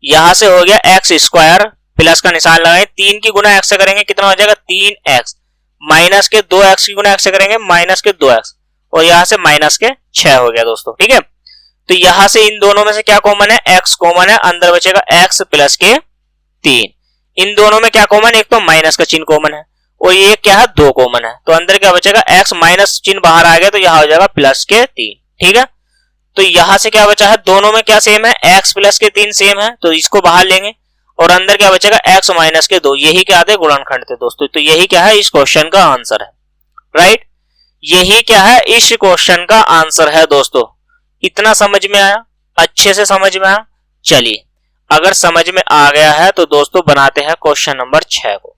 S1: यहां से हो गया एक्स स्क्वायर प्लस का निशान लगाए, 3 की गुना एक्स से करेंगे कितना हो जाएगा 3x, माइनस के 2x की गुना एक्स से करेंगे माइनस के 2x, और यहां से माइनस के 6 हो गया दोस्तों, ठीक है। तो यहां से इन दोनों में से क्या कॉमन है, x कॉमन है, अंदर बचेगा x प्लस के 3। इन दोनों में क्या कॉमन, एक तो माइनस का चिन्ह कॉमन है और ये क्या है 2 कॉमन है, तो अंदर क्या बचेगा x, माइनस चिन्ह बाहर आ गया तो यहां हो जाएगा प्लस के 3, ठीक है। तो यहां से क्या बचा है, दोनों में क्या सेम है, x प्लस के 3 सेम है, तो इसको बाहर लेंगे और अंदर क्या बचेगा x माइनस के 2, यही क्या थे गुणनखंड थे दोस्तों। तो यही क्या है इस क्वेश्चन का आंसर है, राइट। यही क्या है इस क्वेश्चन का आंसर है दोस्तों। इतना समझ में आया, अच्छे से समझ में आया। चलिए अगर समझ में आ गया है तो दोस्तों बनाते हैं क्वेश्चन नंबर 6 को।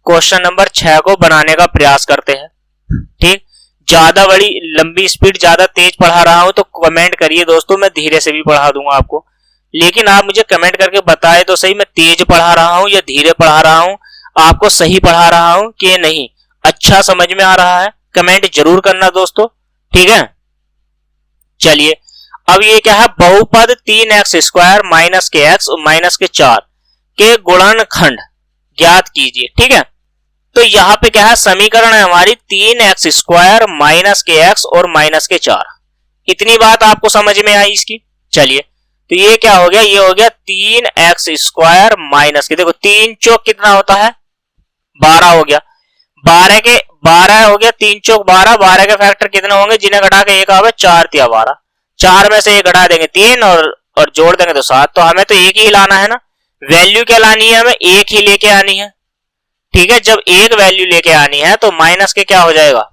S1: क्वेश्चन नंबर 6 को बनाने का प्रयास करते हैं, ठीक। ज्यादा बड़ी लंबी स्पीड ज्यादा तेज पढ़ा रहा हूं तो कमेंट करिए दोस्तों, मैं धीरे से भी पढ़ा दूंगा आपको, लेकिन आप मुझे कमेंट करके बताए तो सही मैं तेज पढ़ा रहा हूं या धीरे पढ़ा रहा हूं, आपको सही पढ़ा रहा हूं कि नहीं, अच्छा समझ में आ रहा है, कमेंट जरूर करना दोस्तों, ठीक है। चलिए अब ये क्या है, बहुपद 3x स्क्वायर माइनस के x और माइनस के 4 के गुणनखंड ज्ञात कीजिए, ठीक है। तो यहां पे क्या है, समीकरण है हमारी 3x स्क्वायर माइनस के x और माइनस के 4। इतनी बात आपको समझ में आई इसकी। चलिए तो ये क्या हो गया, ये हो गया 3x स्क्वायर माइनस के, देखो 3 चौक कितना होता है 12 हो गया, 12 हो गया, 3 चौक 12, 12 के फैक्टर कितने होंगे, जिन्हें घटा के एक आवे 4 तिया 12, 4 में से ये घटा देंगे 3 और जोड़ देंगे तो 7, तो हमें तो एक ही लाना है ना, वैल्यू क्या लानी है, हमें एक ही लेके आनी है, ठीक है। जब एक वैल्यू लेके आनी है तो माइनस के क्या हो जाएगा,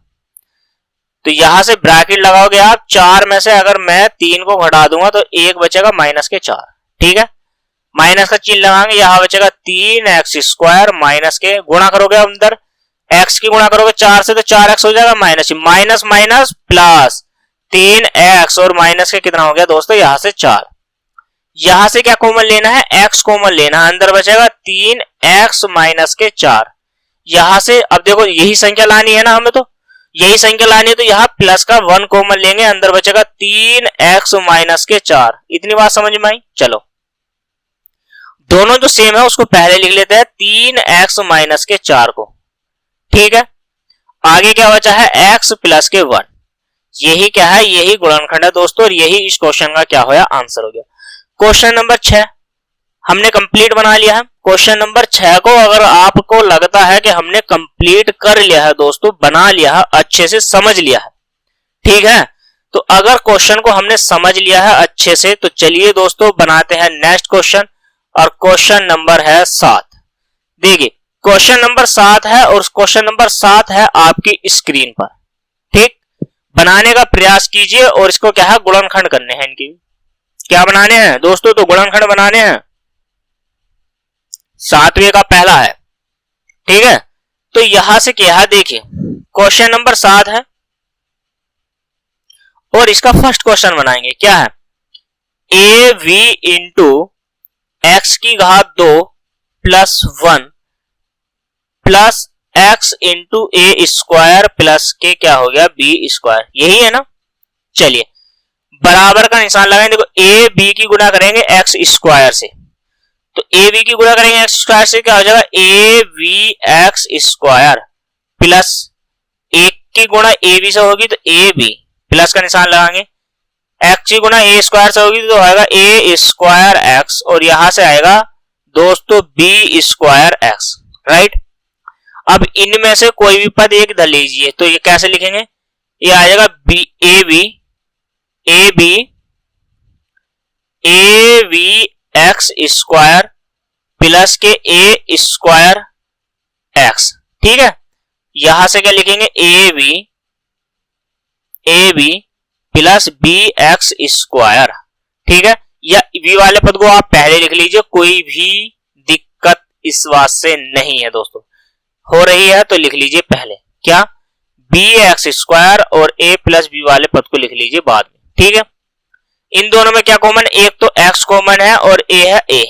S1: तो यहां से ब्रैकेट लगाओगे आप, 4 में से अगर मैं 3 को घटा दूंगा तो एक बचेगा माइनस के 4, ठीक है। माइनस का चिन्ह लगाएंगे, यहां बचेगा 3x स्क्वायर माइनस के, गुणा करोगे अंदर x की गुणा करोगे 4 से तो 4x हो जाएगा minus minus minus plus 3x और माइनस के कितना हो गया दोस्तों यहां से 4। यहां से क्या कॉमन लेना है, x कॉमन लेना है, अंदर बचेगा x माइनस के 4। यहां से अब देखो यही संख्या लानी है ना हमें, तो यही संख्या लानी है, तो यहां प्लस का 1 कॉमन लेंगे, अंदर बचेगा 3x माइनस के 4। इतनी बात समझ में आई। चलो दोनों जो सेम है उसको पहले लिख लेते हैं 3x माइनस के 4 को। ठीक है, आगे क्या बचा है x प्लस के 1। यही क्या है, यही गुणनखंड है दोस्तों, और यही इस क्वेश्चन का क्या होया आंसर हो गया। क्वेश्चन नंबर 6 हमने कंप्लीट बना लिया है। क्वेश्चन नंबर 6 को अगर आपको लगता है कि हमने कंप्लीट कर लिया है दोस्तों, बना लिया है, अच्छे से समझ लिया है, ठीक है, तो अगर क्वेश्चन को हमने समझ लिया है अच्छे से, तो चलिए दोस्तों बनाते हैं नेक्स्ट क्वेश्चन, और क्वेश्चन नंबर है 7। देखिए क्वेश्चन नंबर 7 है, और क्वेश्चन नंबर 7 है आपकी स्क्रीन पर। ठीक, बनाने का प्रयास कीजिए, और इसको क्या है गुणनखंड करने हैं, इनकी क्या बनाने हैं दोस्तों, तो गुणनखंड बनाने हैं। 7वें का पहला है, ठीक है, तो यहां से क्या देखिए क्वेश्चन नंबर 7 है, और इसका फर्स्ट क्वेश्चन बनाएंगे। क्या है, ए वी इंटू एक्स की घात 2 प्लस 1 प्लस एक्स इंटू ए स्क्वायर प्लस के क्या हो गया बी स्क्वायर, यही है ना। चलिए बराबर का निशान लगाएंगे। देखो ए बी की गुणा करेंगे एक्स स्क्वायर से, तो ए बी की गुणा करेंगे एक्स स्क्वायर से, क्या हो जाएगा A V x square plus एक की गुणा ए बी से होगी तो ए बी, प्लस का निशान लगाएंगे, एक्स की गुणा ए स्क्वायर से होगी तो आएगा ए स्क्वायर एक्स, और यहां से आएगा दोस्तों बी स्क्वायर एक्स। राइट, अब इनमें से कोई भी पद एक धर लीजिए, तो ये कैसे लिखेंगे, ये आ जाएगा B A B X square plus के ए स्क्वायर एक्स। ठीक है, यहां से क्या लिखेंगे A B plus B X square. ठीक है, या बी वाले पद को आप पहले लिख लीजिए, कोई भी दिक्कत इस बात से नहीं है दोस्तों, हो रही है तो लिख लीजिए पहले, क्या बी एक्स स्क्वायर, और ए प्लस बी वाले पद को लिख लीजिए बाद में। ठीक है, इन दोनों में क्या कॉमन, एक तो x कॉमन है और a है a,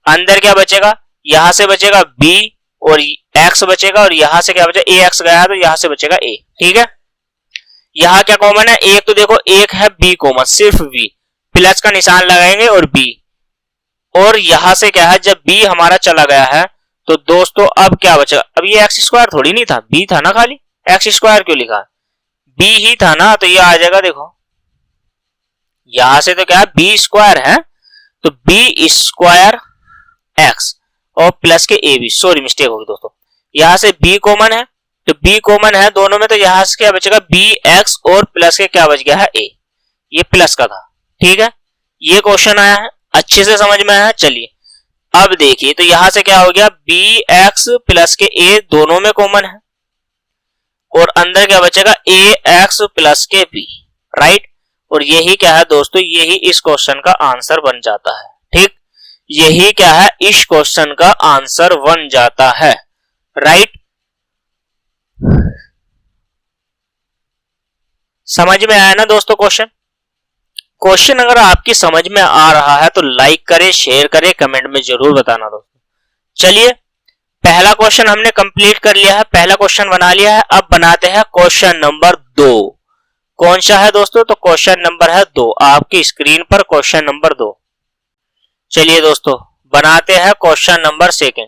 S1: अंदर क्या बचेगा, यहां से बचेगा b और x बचेगा, और यहां से क्या बचेगा ax गया तो यहां से बचेगा a। ठीक है, यहां क्या कॉमन है, एक तो देखो एक है b कॉमन, सिर्फ b, प्लस का निशान लगाएंगे और b, और यहां से क्या है जब b हमारा चला गया है तो दोस्तों अब क्या बचेगा, अब ये एक्स स्क्वायर थोड़ी नहीं था, b था ना, खाली एक्स स्क्वायर क्यों लिखा, b ही था ना, तो ये आ जाएगा, देखो यहां से तो क्या है बी स्क्वायर है, तो बी स्क्वायर एक्स और प्लस के ए बी, सॉरी मिस्टेक होगी दोस्तों, यहां से बी कॉमन है, तो बी कॉमन है दोनों में, तो यहां से क्या बचेगा बी एक्स और प्लस के क्या बच गया है ए, ये प्लस का था। ठीक है, ये क्वेश्चन आया है, अच्छे से समझ में आया। चलिए अब देखिए, तो यहां से क्या हो गया बी एक्स प्लस के ए दोनों में कॉमन है, और अंदर क्या बचेगा ए एक्स प्लस के बी। राइट, और यही क्या है दोस्तों, यही इस क्वेश्चन का आंसर बन जाता है। ठीक, यही क्या है इस क्वेश्चन का आंसर बन जाता है। राइट, समझ में आया ना दोस्तों क्वेश्चन। क्वेश्चन अगर आपकी समझ में आ रहा है तो लाइक करें, शेयर करें, कमेंट में जरूर बताना दोस्तों। चलिए पहला क्वेश्चन हमने कंप्लीट कर लिया है, पहला क्वेश्चन बना लिया है। अब बनाते हैं क्वेश्चन नंबर 2। कौन सा है दोस्तों, तो क्वेश्चन नंबर है 2, आपकी स्क्रीन पर क्वेश्चन नंबर 2। चलिए दोस्तों बनाते हैं क्वेश्चन नंबर 2।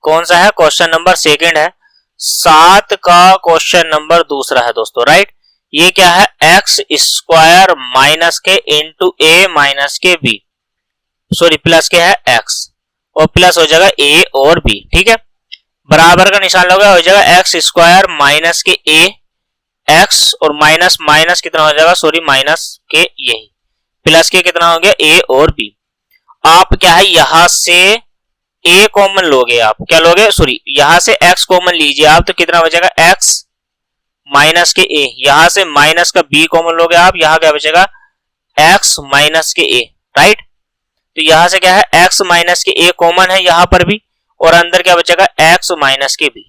S1: कौन सा है, क्वेश्चन नंबर 2 है, 7 का क्वेश्चन नंबर दूसरा है दोस्तों। राइट, ये क्या है एक्स स्क्वायर माइनस के इंटू ए माइनस के बी, सॉरी प्लस के है एक्स और प्लस हो जाएगा ए और बी। ठीक है, बराबर का निशान लगा, हो जाएगा एक्स स्क्वायर माइनस के ए एक्स और माइनस माइनस कितना हो जाएगा, सॉरी माइनस के यही प्लस के कितना हो गया ए और बी। आप क्या है यहां से ए कॉमन लोगे, आप क्या लोगे, सॉरी यहां से एक्स कॉमन लीजिए आप, तो कितना बचेगा एक्स माइनस के ए, यहां से माइनस का बी कॉमन लोगे आप, यहां क्या बचेगा एक्स माइनस के ए। राइट, तो यहां से क्या है एक्स माइनस के ए कॉमन है यहां पर भी, और अंदर क्या बचेगा एक्स माइनस के बी।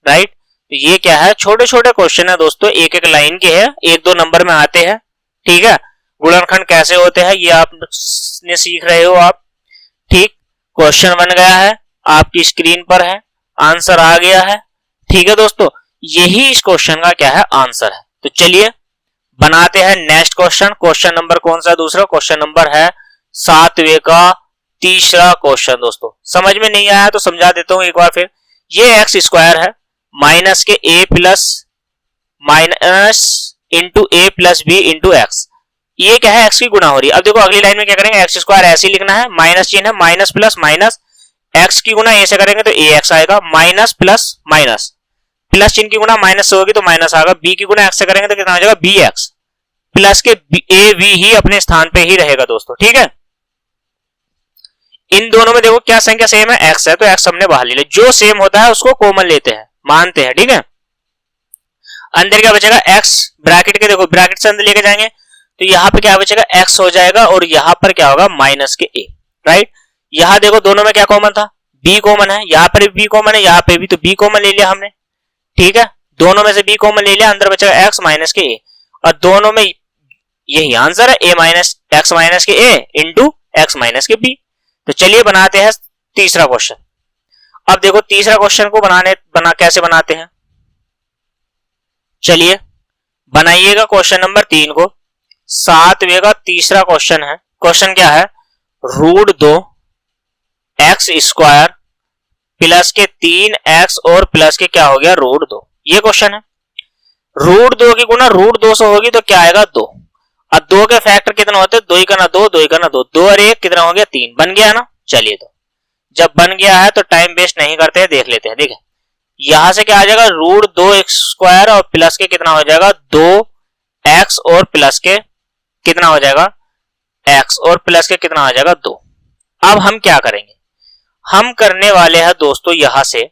S1: राइट, तो ये क्या है छोटे छोटे क्वेश्चन है दोस्तों, एक एक लाइन के हैं, 1-2 नंबर में आते हैं। ठीक है, गुणनखंड कैसे होते हैं ये आप सीख रहे हो आप। ठीक, क्वेश्चन बन गया है। आपकी स्क्रीन पर है, आंसर आ गया है। ठीक है दोस्तों, यही इस क्वेश्चन का क्या है, आंसर है। तो चलिए बनाते हैं नेक्स्ट क्वेश्चन। क्वेश्चन नंबर कौन सा, दूसरा क्वेश्चन नंबर है 7वें का तीसरा क्वेश्चन। दोस्तों समझ में नहीं आया तो समझा देता हूं एक बार फिर। ये एक्स स्क्वायर है माइनस के ए प्लस माइनस इंटू ए प्लस बी इंटू एक्स, ये क्या है, एक्स की गुणा हो रही है। अब देखो अगली लाइन में क्या करेंगे, एक्स स्क्वायर ऐसे ही लिखना है, माइनस चिन्ह है, माइनस प्लस माइनस, एक्स की गुणा ए से करेंगे तो ए एक्स आएगा, माइनस प्लस माइनस, प्लस चिन्ह की गुणा माइनस से होगी तो माइनस आएगा, बी की गुणा एक्स से करेंगे तो कितना हो जाएगा, बी एक्स, प्लस के ए बी ही अपने स्थान पे ही रहेगा दोस्तों। ठीक है, इन दोनों में देखो क्या संख्या सेम है, एक्स है, तो एक्स हमने बाहर ले लिया। जो सेम होता है उसको कॉमन लेते हैं, मानते हैं। ठीक है, अंदर क्या बचेगा, एक्स ब्रैकेट के, देखो ब्रैकेट से अंदर लेके जाएंगे तो यहाँ पे क्या बचेगा, एक्स हो जाएगा, और यहाँ पर क्या होगा, माइनस के ए। राइट, यहाँ देखो दोनों में क्या कॉमन था, बी कॉमन है, यहाँ पर भी बी कॉमन है, यहाँ पे भी, तो बी कॉमन ले लिया हमने। ठीक है, दोनों में से बी कॉमन ले लिया, अंदर बचेगा एक्स माइनस के ए, और दोनों में यही आंसर है, ए माइनस एक्स माइनस के ए इंटू एक्स माइनस के बी। तो चलिए बनाते हैं तीसरा क्वेश्चन। अब देखो तीसरा क्वेश्चन को कैसे बनाते हैं, चलिए बनाइएगा क्वेश्चन नंबर 3 को। 7वें का तीसरा क्वेश्चन है। क्वेश्चन क्या है, √2 एक्स स्क्वायर प्लस के 3x और प्लस के क्या हो गया, √2, ये क्वेश्चन है। √2 की गुणा √2 से होगी तो क्या आएगा, 2। अब 2 के फैक्टर कितना होते हैं, 2 ही करना 2, 2 ही करना 2, 2 और 1 कितना हो गया, 3, बन गया ना। चलिए तो जब बन गया है तो टाइम वेस्ट नहीं करते हैं, देख लेते हैं। देखिए यहां से क्या आ जाएगा, √2 एक्स स्क्वायर और प्लस के कितना हो जाएगा, 2x और प्लस के कितना हो जाएगा, x और प्लस के कितना हो जाएगा, 2। अब हम क्या करेंगे, हम करने वाले हैं दोस्तों, यहां से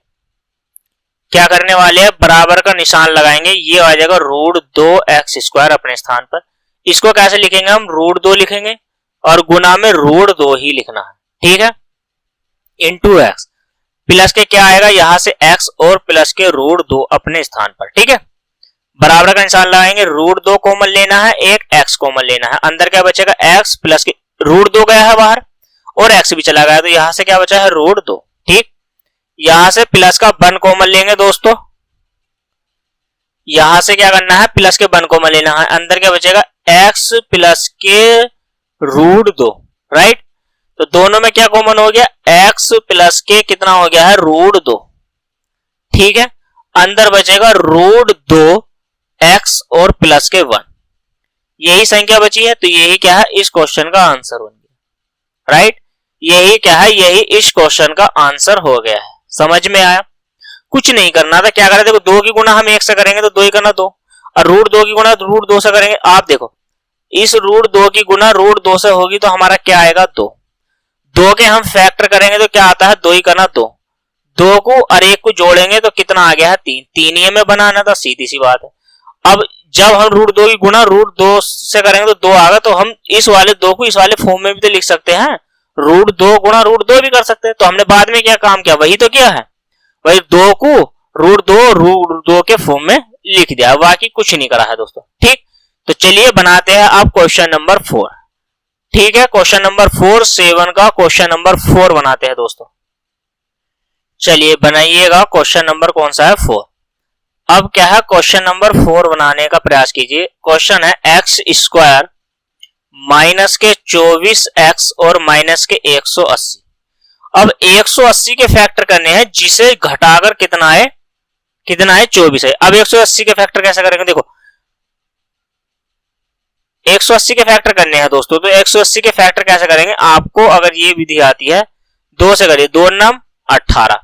S1: क्या करने वाले हैं, बराबर का निशान लगाएंगे, ये आ जाएगा √2 एक्स स्क्वायर अपने स्थान पर। इसको कैसे लिखेंगे हम, √2 लिखेंगे और गुना में √2 ही लिखना है। ठीक है, इंटू एक्स, प्लस के क्या आएगा, यहां से x और प्लस के √2 अपने स्थान पर। ठीक है, बराबर का निशान लगाएंगे, √2 कॉमन लेना है, एक x कॉमन लेना है, अंदर क्या बचेगा, x प्लस के √2 गया है बाहर और x भी चला गया, तो यहां से क्या बचा है, √2। ठीक, यहां से प्लस का 1 कॉमन लेंगे दोस्तों, यहां से क्या करना है, प्लस के 1 कॉमन लेना है, अंदर क्या बचेगा, x प्लस के √2। राइट, तो दोनों में क्या कॉमन हो गया, x प्लस के कितना हो गया है, √2। ठीक है, अंदर बचेगा √2 x और प्लस के 1, यही संख्या बची है, तो यही क्या है, इस क्वेश्चन का आंसर हो गया। राइट, यही क्या है, यही इस क्वेश्चन का आंसर हो गया है। समझ में आया, कुछ नहीं करना था, क्या करें, देखो 2 की गुणा हम 1 से करेंगे तो 2 ही करना 2, और √2 की गुणा √2 से करेंगे। आप देखो इस √2 की गुणा √2 से होगी तो हमारा क्या आएगा, 2। 2 के हम फैक्टर करेंगे तो क्या आता है, 2 ही करना 2, 2 को और 1 को जोड़ेंगे तो कितना आ गया है, 3, 3 ही हमें बनाना था, सीधी सी बात है। अब जब हम √2 की गुणा √2 से करेंगे तो 2 आ गया, तो हम इस वाले 2 को इस वाले फॉर्म में भी तो लिख सकते हैं, √2 गुणा √2 भी कर सकते हैं। तो हमने बाद में क्या काम किया, वही तो किया है, वही 2 को √2 के फॉर्म में लिख दिया, बाकी कुछ नहीं करा है दोस्तों। ठीक, तो चलिए बनाते हैं अब क्वेश्चन नंबर 4। ठीक है, क्वेश्चन नंबर 4, 7 का क्वेश्चन नंबर 4 बनाते हैं दोस्तों। चलिए बनाइएगा, क्वेश्चन नंबर कौन सा है, 4। अब क्या है, क्वेश्चन नंबर 4 बनाने का प्रयास कीजिए। क्वेश्चन है एक्स स्क्वायर माइनस के 24x और माइनस के 180। अब 180 के फैक्टर करने हैं, जिसे घटाकर कितना है, 24 है। अब 180 के फैक्टर कैसे करेंगे, देखो 180 के फैक्टर करने हैं दोस्तों, तो 180 के फैक्टर कैसे करेंगे, आपको अगर ये विधि आती है, 2 से करिए, 2 9 18,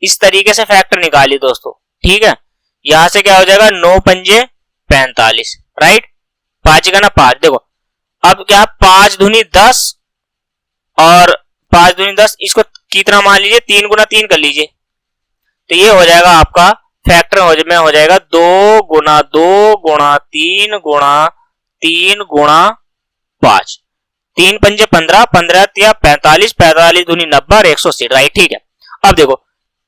S1: इस तरीके से फैक्टर निकालिए दोस्तों। ठीक है, यहां से क्या हो जाएगा, 9 पंजे 45, राइट, 5 का ना 5, देखो अब क्या 5 दूनी 10 और 5 दूनी 10, इसको कितना मान लीजिए, 3 गुना 3 कर लीजिए, तो ये हो जाएगा आपका फैक्टर में हो जाएगा 2 गुना 2 गुणा 3 गुणा 3 गुणा 5, 3 पंजे 15, 15 तिया 45, 45 दूनी 90 और 180। राइट, ठीक है, अब देखो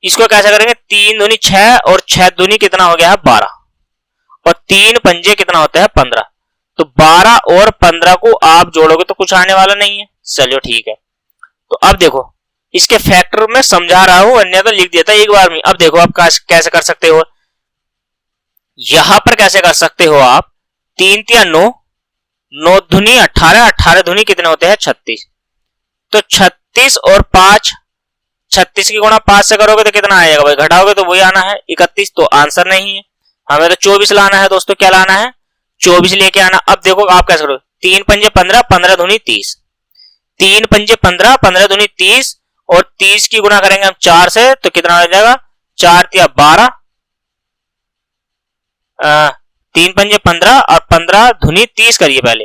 S1: इसको कैसे करेंगे, 3 दूनी 6 और 6 दूनी कितना हो गया है, 12, और 3 पंजे कितना होता है, 15, तो 12 और 15 को आप जोड़ोगे तो कुछ आने वाला नहीं है। चलो ठीक है, तो अब देखो इसके फैक्टर में समझा रहा हूं, अन्य तो लिख देता एक बार में। अब देखो आप कैसे कर सकते हो, यहां पर कैसे कर सकते हो आप, 3 तिया 9, 9 दूनी 18, 18 दूनी कितने होते हैं 36, तो 36 और 5, 36 की गुणा 5 से करोगे तो कितना आएगा भाई, घटाओगे तो वही आना है 31, तो आंसर नहीं है, हमें तो 24 लाना है दोस्तों। क्या लाना है, 24 लेके आना। अब देखो आप कैसे करोगे, 3 पंजे 15, 15 दूनी 30, 3 पंजे 15, 15 दूनी 30, और 30 की गुणा करेंगे हम 4 से तो कितना हो जाएगा, 4 तिया 12, 3 पंजे 15 और 15 धुनी 30 करिए पहले।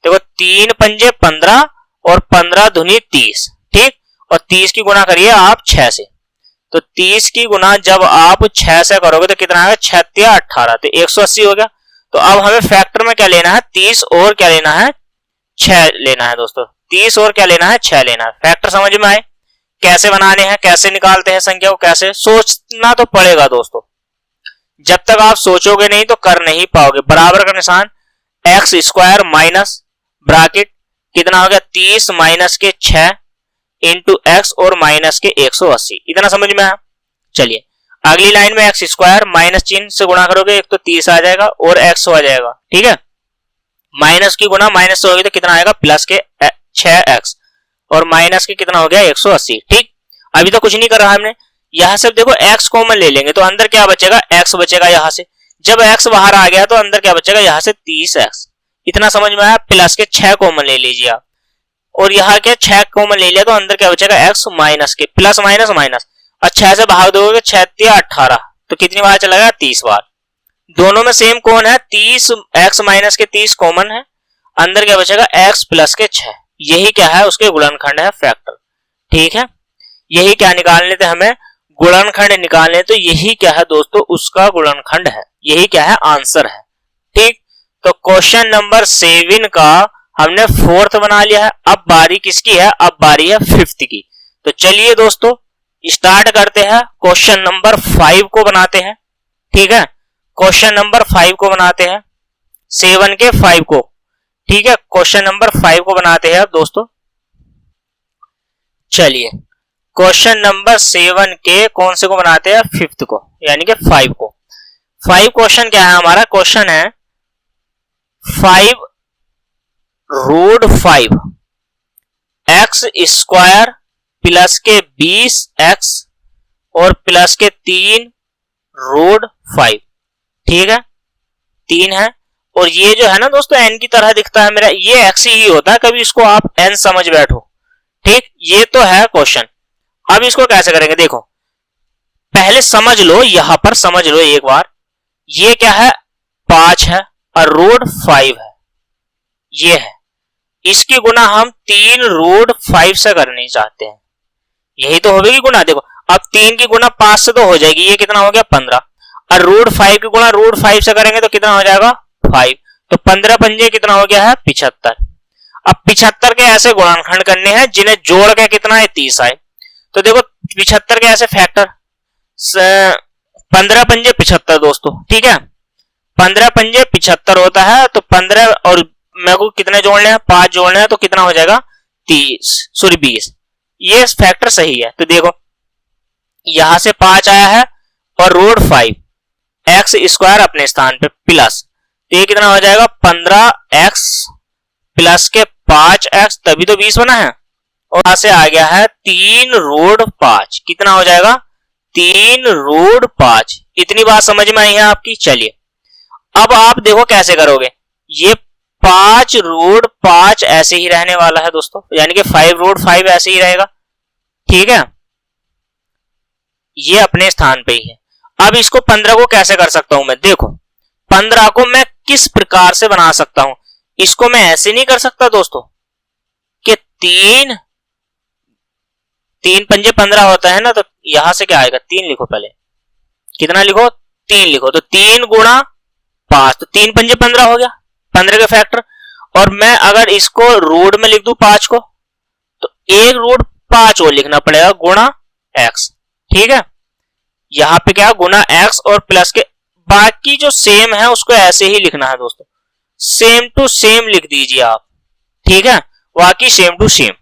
S1: देखो 3 पंजे 15 और 15 धुनी 30, ठीक, और 30 की गुणा करिए आप 6 से, तो 30 की गुणा जब आप 6 से करोगे तो कितना आएगा, 6 तिया 18, तो 180 हो गया। तो अब हमें फैक्टर में क्या लेना है, 30 और क्या लेना है, 6 लेना है दोस्तों, 30 और क्या लेना है, 6 लेना है। फैक्टर समझ में आए, कैसे बनाने हैं, कैसे निकालते हैं संख्या को, कैसे सोचना तो पड़ेगा दोस्तों, जब तक आप सोचोगे नहीं तो कर नहीं पाओगे। बराबर का निशान, एक्स स्क्वायर माइनस ब्रैकेट कितना हो गया, 30 माइनस के 6 इंटू एक्स और माइनस के 180, इतना समझ में आया। चलिए अगली लाइन में एक्स स्क्वायर माइनस चिन्ह से गुणा करोगे, एक तो 30 आ जाएगा और एक्स आ जाएगा, ठीक है, माइनस की गुणा माइनस से होगी तो कितना आएगा, प्लस के 6x और माइनस के कितना हो गया 180, ठीक। अभी तो कुछ नहीं कर रहा हमने, यहां से देखो x कॉमन ले लेंगे तो अंदर क्या बचेगा, x बचेगा यहां से, जब x बाहर आ गया तो अंदर क्या बचेगा, यहां से 30x, इतना समझ में आया। प्लस के 6 कॉमन ले लीजिए आप, और यहाँ के 6 कॉमन ले लिया तो अंदर क्या बचेगा, x माइनस के, प्लस माइनस माइनस, और 6 से भाग दोगे 6 तिया 18, तो कितनी बार चला गया, 30 बार। दोनों में सेम कौन है, 30, x माइनस के 30 कॉमन है, अंदर क्या बचेगा, x प्लस के 6, यही क्या है, उसके गुणनखंड है, फैक्टर, ठीक है। यही क्या निकालने थे हमें, गुणनखंड निकालने, तो यही क्या है दोस्तों, उसका गुणनखंड है, यही क्या है, आंसर है, ठीक। तो क्वेश्चन नंबर 7 का हमने 4th बना लिया है। अब बारी किसकी है, अब बारी है 5th की। तो चलिए दोस्तों स्टार्ट करते हैं, क्वेश्चन नंबर 5 को बनाते हैं, ठीक है, क्वेश्चन नंबर 5 को बनाते हैं, 7 के 5 को, ठीक है, क्वेश्चन नंबर 5 को बनाते हैं अब दोस्तों। चलिए क्वेश्चन नंबर 7 के कौन से को बनाते हैं, 5th को, यानी कि 5 को। 5 क्वेश्चन क्या है हमारा, क्वेश्चन है 5 रूट 5 एक्स स्क्वायर प्लस के 20x और प्लस के 3 रूट 5, ठीक है, 3 है, और ये जो है ना दोस्तों n की तरह दिखता है मेरा, ये x ही होता है, कभी इसको आप n समझ बैठो, ठीक। ये तो है क्वेश्चन। अब इसको कैसे करेंगे, देखो पहले समझ लो, यहां पर समझ लो एक बार, ये क्या है, 5 है और रूट 5 है, ये है, इसकी गुना हम 3 रूट 5 से करनी चाहते हैं, यही तो होगी गुना। देखो अब 3 की गुना 5 से तो हो जाएगी, ये कितना हो गया 15, और रूट 5 की गुना रूट 5 से करेंगे तो कितना हो जाएगा 5, तो 15 पंजे कितना हो गया है 75। अब 75 के ऐसे गुणनखंड करने हैं जिन्हें जोड़ के कितना है 30 आए, तो देखो 75 के ऐसे फैक्टर, 15 पंजे 75 दोस्तों, ठीक है, 15 पंजे 75 होता है, तो 15 और मेरे को कितने जोड़ने हैं, 5 जोड़ने हैं, तो कितना हो जाएगा 30, सॉरी 20, ये फैक्टर सही है। तो देखो यहां से 5 आया है और रूट 5 एक्स स्क्वायर अपने स्थान पे प्लस, तो ये कितना हो जाएगा 15x प्लस के 5x, तभी तो 20 बना है, और यहां से आ गया है 3 रूट 5, कितना हो जाएगा 3 रूट 5। इतनी बात समझ में आई है आपकी। चलिए अब आप देखो कैसे करोगे, ये 5 रूट 5 ऐसे ही रहने वाला है दोस्तों, यानी कि 5 रूट 5 ऐसे ही रहेगा, ठीक है, ये अपने स्थान पे ही है। अब इसको 15 को कैसे कर सकता हूं मैं, देखो 15 को मैं किस प्रकार से बना सकता हूं, इसको मैं ऐसे नहीं कर सकता दोस्तों कि 3 पंजे 15 होता है ना, तो यहां से क्या आएगा 3 लिखो, पहले कितना लिखो 3 लिखो, तो 3 गुणा 5, तो 3 पंजे 15 हो गया, 15 के फैक्टर। और मैं अगर इसको रूट में लिख दूं 5 को, तो 1 रूट 5 और लिखना पड़ेगा गुणा x, ठीक है, यहां पे क्या गुना x और प्लस के, बाकी जो सेम है उसको ऐसे ही लिखना है दोस्तों, सेम टू सेम लिख दीजिए आप, ठीक है, बाकी सेम टू सेम।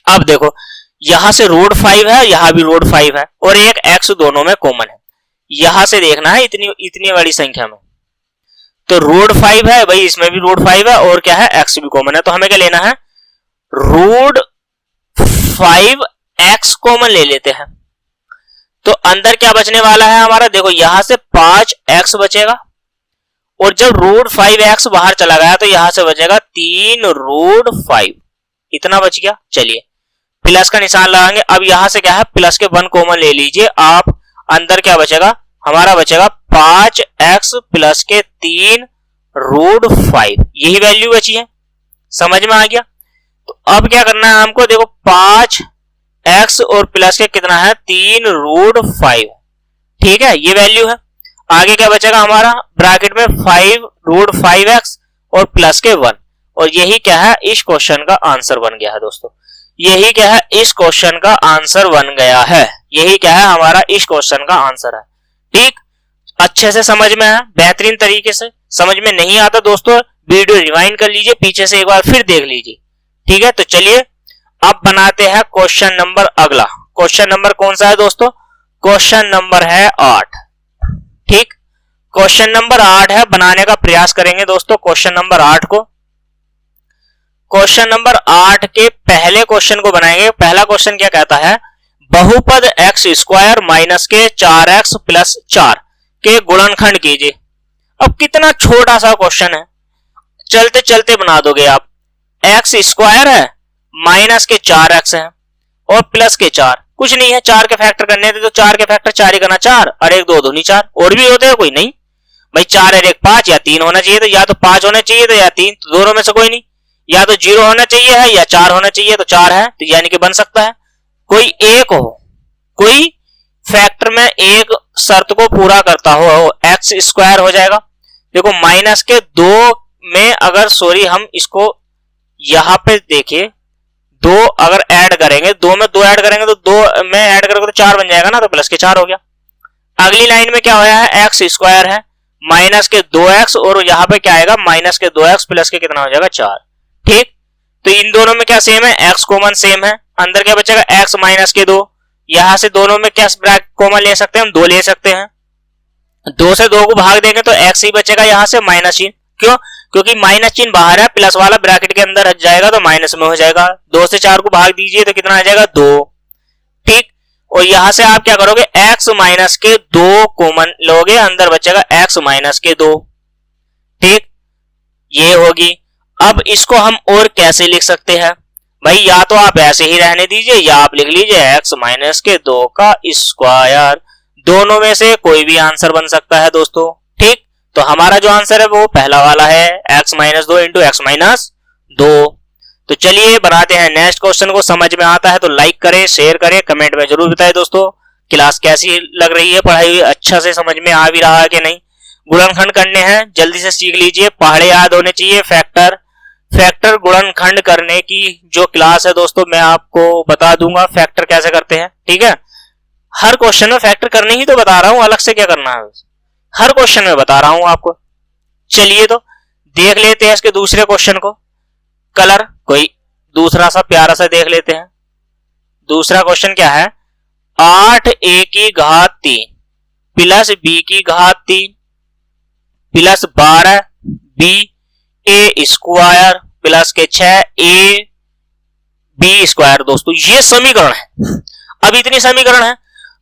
S1: अब देखो यहां से रूट 5 है, यहां भी रूट 5 है और एक x दोनों में कॉमन है। यहां से देखना है इतनी बड़ी संख्या में, तो रूट 5 है भाई, इसमें भी रूट 5 है और क्या है x भी कॉमन है, तो हमें क्या लेना है रूट 5x कॉमन ले लेते हैं। तो अंदर क्या बचने वाला है हमारा, देखो यहां से 5x बचेगा और जब रूट 5x बाहर चला गया तो यहां से बचेगा 3 रूट 5, इतना बच गया। चलिए प्लस का निशान लगाएंगे। अब यहां से क्या है प्लस के 1 कॉमन ले लीजिए आप, अंदर क्या बचेगा हमारा, बचेगा 5x प्लस के 3 रूट 5, यही वैल्यू बची है, समझ में आ गया। तो अब क्या करना है हमको, देखो 5x और प्लस के कितना है 3 रूट 5, ठीक है ये वैल्यू है। आगे क्या बचेगा हमारा ब्रैकेट में 5 रूट 5x और प्लस के 1, और यही क्या है इस क्वेश्चन का आंसर बन गया है दोस्तों, यही क्या है इस क्वेश्चन का आंसर बन गया है, यही क्या है हमारा इस क्वेश्चन का आंसर है। ठीक, अच्छे से समझ में है, बेहतरीन तरीके से। समझ में नहीं आता दोस्तों वीडियो रिवाइंड कर लीजिए, पीछे से एक बार फिर देख लीजिए, ठीक है। तो चलिए अब बनाते हैं क्वेश्चन नंबर अगला। क्वेश्चन नंबर कौन सा है दोस्तों, क्वेश्चन नंबर है 8। ठीक, क्वेश्चन नंबर 8 है, बनाने का प्रयास करेंगे दोस्तों क्वेश्चन नंबर 8 को। क्वेश्चन नंबर 8 के पहले क्वेश्चन को बनाएंगे। पहला क्वेश्चन क्या कहता है, बहुपद x स्क्वायर माइनस के 4x प्लस 4 के गुणनखंड कीजिए। अब कितना छोटा सा क्वेश्चन है, चलते चलते बना दोगे आप। x स्क्वायर है, माइनस के 4x है और प्लस के 4, कुछ नहीं है, 4 के फैक्टर करने थे तो 4 के फैक्टर 4 ही करना 4 और 1 2 दूनी 4, और भी होते हैं कोई नहीं भाई, 4 और 1 5, या 3 होना चाहिए, तो या तो 5 होना चाहिए तो या 3, तो दोनों में से कोई नहीं, या तो 0 होना चाहिए है या 4 होना चाहिए, तो 4 है, तो यानी कि बन सकता है कोई एक हो, कोई फैक्टर में एक शर्त को पूरा करता हो, एक्स स्क्वायर हो जाएगा। देखो माइनस के 2 में अगर सॉरी हम इसको यहां पे देखिए, 2 अगर ऐड करेंगे, 2 में 2 ऐड करेंगे तो 2 में ऐड करोगे तो 4 बन जाएगा ना, तो प्लस के 4 हो गया। अगली लाइन में क्या होया है, एक्स स्क्वायर है, माइनस के 2x और यहां पे क्या आएगा माइनस के 2x प्लस के कितना हो जाएगा 4। ठीक, तो इन दोनों में क्या सेम है, x कॉमन सेम है, अंदर क्या बचेगा x माइनस के 2, यहां से दोनों में क्या कॉमन ले सकते हैं हम, 2 ले सकते हैं, 2 से 2 को भाग देंगे तो x ही बचेगा यहां से माइनस चिन्ह, क्यों, क्योंकि माइनस चिन्ह बाहर है, प्लस वाला ब्रैकेट के अंदर हट जाएगा तो माइनस में हो जाएगा। 2 से 4 को भाग दीजिए तो कितना आ जाएगा 2। ठीक, और यहां से आप क्या करोगे x माइनस के 2 कॉमन लोगे, अंदर बचेगा x माइनस के 2। ठीक, ये होगी। अब इसको हम और कैसे लिख सकते हैं भाई, या तो आप ऐसे ही रहने दीजिए या आप लिख लीजिए x माइनस के 2 का स्क्वायर, दोनों में से कोई भी आंसर बन सकता है दोस्तों। ठीक, तो हमारा जो आंसर है वो पहला वाला है, x minus 2 into x minus 2। तो चलिए बनाते हैं नेक्स्ट क्वेश्चन को। समझ में आता है तो लाइक करें, शेयर करें, कमेंट में जरूर बताएं दोस्तों क्लास कैसी लग रही है, पढ़ाई हुई अच्छा से समझ में आ भी रहा है कि नहीं। गुणनखंड करने हैं, जल्दी से सीख लीजिए, पहाड़े याद होने चाहिए। फैक्टर गुणनखंड करने की जो क्लास है दोस्तों मैं आपको बता दूंगा फैक्टर कैसे करते हैं, ठीक है। हर क्वेश्चन में फैक्टर करने ही तो बता रहा हूं, अलग से क्या करना है, हर क्वेश्चन में बता रहा हूं आपको। चलिए तो देख लेते हैं इसके दूसरे क्वेश्चन को। कलर कोई दूसरा सा प्यारा सा देख लेते हैं। दूसरा क्वेश्चन क्या है, 8a की घात 3 प्लस b की घात 3 plus 12b a square plus के 6a b स्क्वायर। दोस्तों ये समीकरण है, अब इतनी समीकरण है,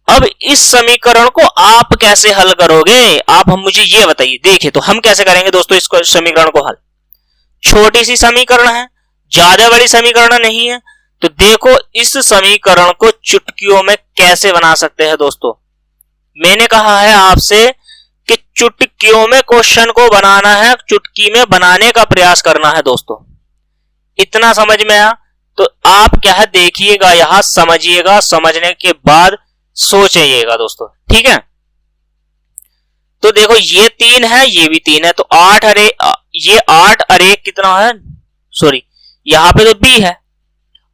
S1: अब इस समीकरण को आप कैसे हल करोगे, आप हम मुझे ये बताइए। देखिए तो हम कैसे करेंगे दोस्तों इसको समीकरण को हल, छोटी सी समीकरण है, ज्यादा बड़ी समीकरण नहीं है। तो देखो इस समीकरण को चुटकियों में कैसे बना सकते हैं दोस्तों। मैंने कहा है आपसे कि चुटकियों में क्वेश्चन को बनाना है, चुटकी में बनाने का प्रयास करना है दोस्तों। इतना समझ में आया तो आप क्या है देखिएगा, यहां समझिएगा, समझने के बाद सोचिएगा दोस्तों, ठीक है। तो देखो ये 3 है, ये भी 3 है, तो 8 अरे ये 8 अरे कितना है, सॉरी यहां पे तो b है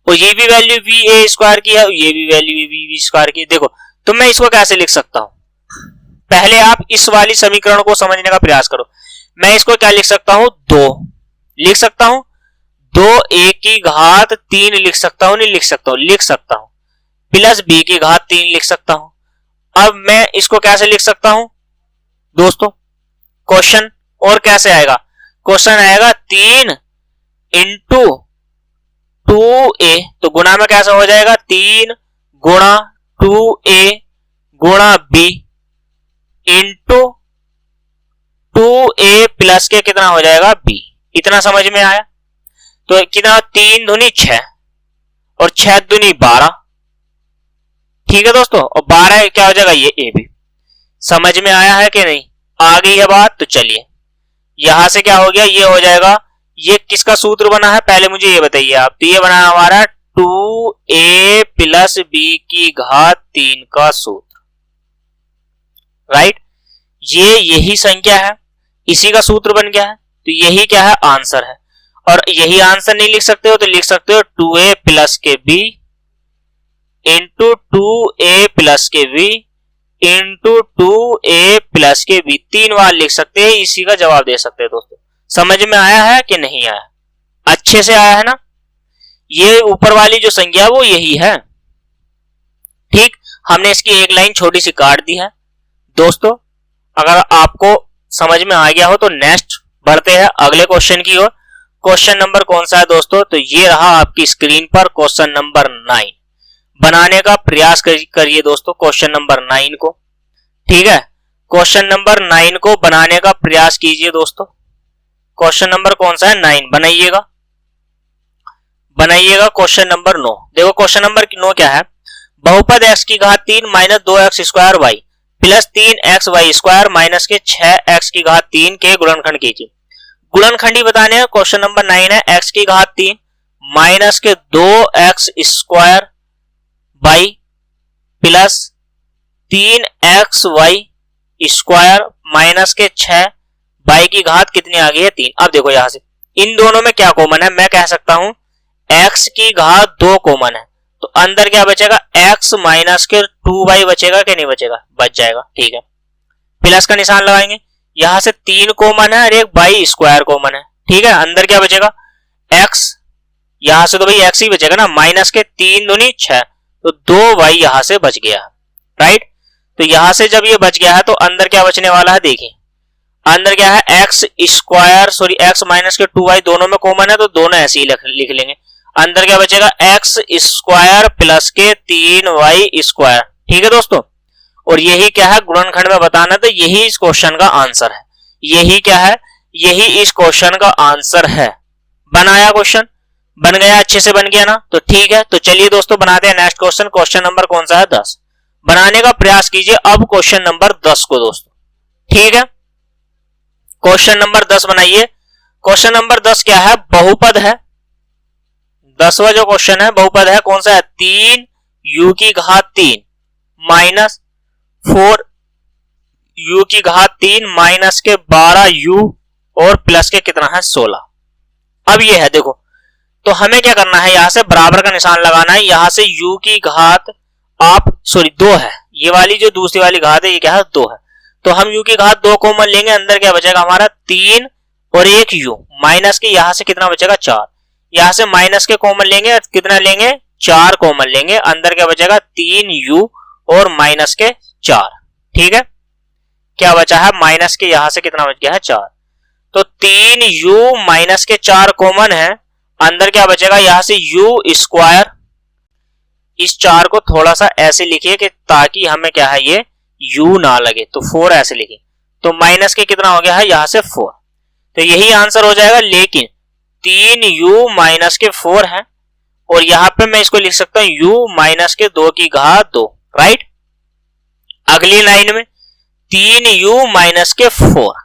S1: और ये भी वैल्यू v a स्क्वायर की है, ये भी वैल्यू v स्क्वायर की। देखो तो मैं इसको कैसे लिख सकता हूं, पहले आप इस वाली समीकरण को समझने का प्रयास करो। मैं इसको क्या लिख सकता हूं, 2 लिख सकता हूं, 2a की घात 3 लिख सकता हूं, नहीं लिख सकता हूं, लिख सकता हूं। प्लस बी की घात 3 लिख सकता हूं। अब मैं इसको कैसे लिख सकता हूं दोस्तों, क्वेश्चन और कैसे आएगा, क्वेश्चन आएगा 3 इंटू 2a, तो गुणा में कैसे हो जाएगा 3 गुणा 2a गुणा b इंटू 2a प्लस के कितना हो जाएगा b। इतना समझ में आया? तो कितना, 3 दूनी 6 और 6 दूनी 12, ठीक है दोस्तों, और 12 क्या हो जाएगा ये a b। समझ में आया है कि नहीं, आ गई है बात? तो चलिए यहां से क्या हो गया, ये हो जाएगा, ये किसका सूत्र बना है पहले मुझे ये बताइए आप। तो ये बना हमारा 2a प्लस b की घात 3 का सूत्र, राइट। ये यही संख्या है, इसी का सूत्र बन गया है, तो यही क्या है, आंसर है। और यही आंसर नहीं लिख सकते हो तो लिख सकते हो 2a प्लस के b इंटू 2a प्लस के b इंटू 2a प्लस के b, 3 बार लिख सकते हैं, इसी का जवाब दे सकते हैं दोस्तों। समझ में आया है कि नहीं आया? अच्छे से आया है ना? ये ऊपर वाली जो संख्या है वो यही है, ठीक। हमने इसकी एक लाइन छोटी सी काट दी है दोस्तों। अगर आपको समझ में आ गया हो तो नेक्स्ट बढ़ते हैं अगले क्वेश्चन की ओर। क्वेश्चन नंबर कौन सा है दोस्तों, तो ये रहा आपकी स्क्रीन पर क्वेश्चन नंबर 9। बनाने का प्रयास करिए दोस्तों क्वेश्चन नंबर 9 को, ठीक है। क्वेश्चन नंबर 9 को बनाने का प्रयास कीजिए दोस्तों। क्वेश्चन नंबर कौन सा है, 9 बनाइएगा, बनाइएगा क्वेश्चन नंबर 9। देखो क्वेश्चन नंबर 9 क्या है, बहुपद x की घात 3 minus 2x square y plus 3x y square minus के 6x की घात 3 के गुणनखंड कीजिए। गुणनखंडी बताने हैं, क्वेश्चन नंबर 9 है x की घात 3 माइनस के 2x square y plus 3xy square minus के 6 y की घात कितनी आ गई है 3। अब देखो यहां से इन दोनों में क्या कॉमन है, मैं कह सकता हूं x की घात 2 कॉमन है, तो अंदर क्या बचेगा, x माइनस के 2y बचेगा कि नहीं बचेगा, बच जाएगा, ठीक है। प्लस का निशान लगाएंगे, यहां से 3 कॉमन है और एक y स्क्वायर कॉमन है, ठीक है। अंदर क्या बचेगा x, यहां से तो भाई x ही बचेगा ना, माइनस के 3 दूनी 6, तो 2y यहां से बच गया, राइट। तो यहां से जब ये बच गया है तो अंदर क्या बचने वाला है, देखिए अंदर क्या है, x square sorry x minus के 2y दोनों में कॉमन है, तो दोनों ऐसे ही लिख लेंगे। अंदर क्या बचेगा, x स्क्वायर प्लस के 3y स्क्वायर, ठीक है दोस्तों। और यही क्या है, गुणनखंड में बताना, तो यही इस क्वेश्चन का आंसर है। यही क्या है, यही इस क्वेश्चन का आंसर है। बनाया क्वेश्चन, बन गया, अच्छे से बन गया ना, तो ठीक है। तो चलिए दोस्तों बनाते हैं नेक्स्ट क्वेश्चन। क्वेश्चन नंबर कौन सा है, 10। बनाने का प्रयास कीजिए अब क्वेश्चन नंबर 10 को दोस्तों, ठीक है। क्वेश्चन नंबर 10 बनाइए। क्वेश्चन नंबर 10 क्या है, बहुपद है। 10वां जो क्वेश्चन है बहुपद है, कौन सा है, 3u की घात 3 माइनस 4u की घात 3 माइनस के 12u और प्लस के कितना है 16। अब ये है देखो, तो हमें क्या करना है, यहां से बराबर का निशान लगाना है। यहां से u की घात सॉरी 2 है, ये वाली जो दूसरी वाली घात है ये क्या है 2 है, तो हम u की घात 2 कॉमन लेंगे। अंदर क्या बचेगा हमारा 3 और एक u, माइनस के यहां से कितना बचेगा 4, यहां से माइनस के कॉमन लेंगे, कितना लेंगे 4 कॉमन लेंगे। अंदर क्या बचेगा 3u और माइनस के 4, ठीक है। क्या बचा है, माइनस के यहां से कितना बच गया है 4, तो 3u माइनस के 4 कॉमन है। अंदर क्या बचेगा, यहां से u स्क्वायर, इस 4 को थोड़ा सा ऐसे लिखिए कि ताकि हमें क्या है ये u ना लगे, तो 4 ऐसे लिखिए, तो माइनस के कितना हो गया है यहां से 4, तो यही आंसर हो जाएगा। लेकिन 3u माइनस के 4 है और यहां पे मैं इसको लिख सकता हूं u माइनस के 2 की घात 2, राइट। अगली लाइन में 3u माइनस के 4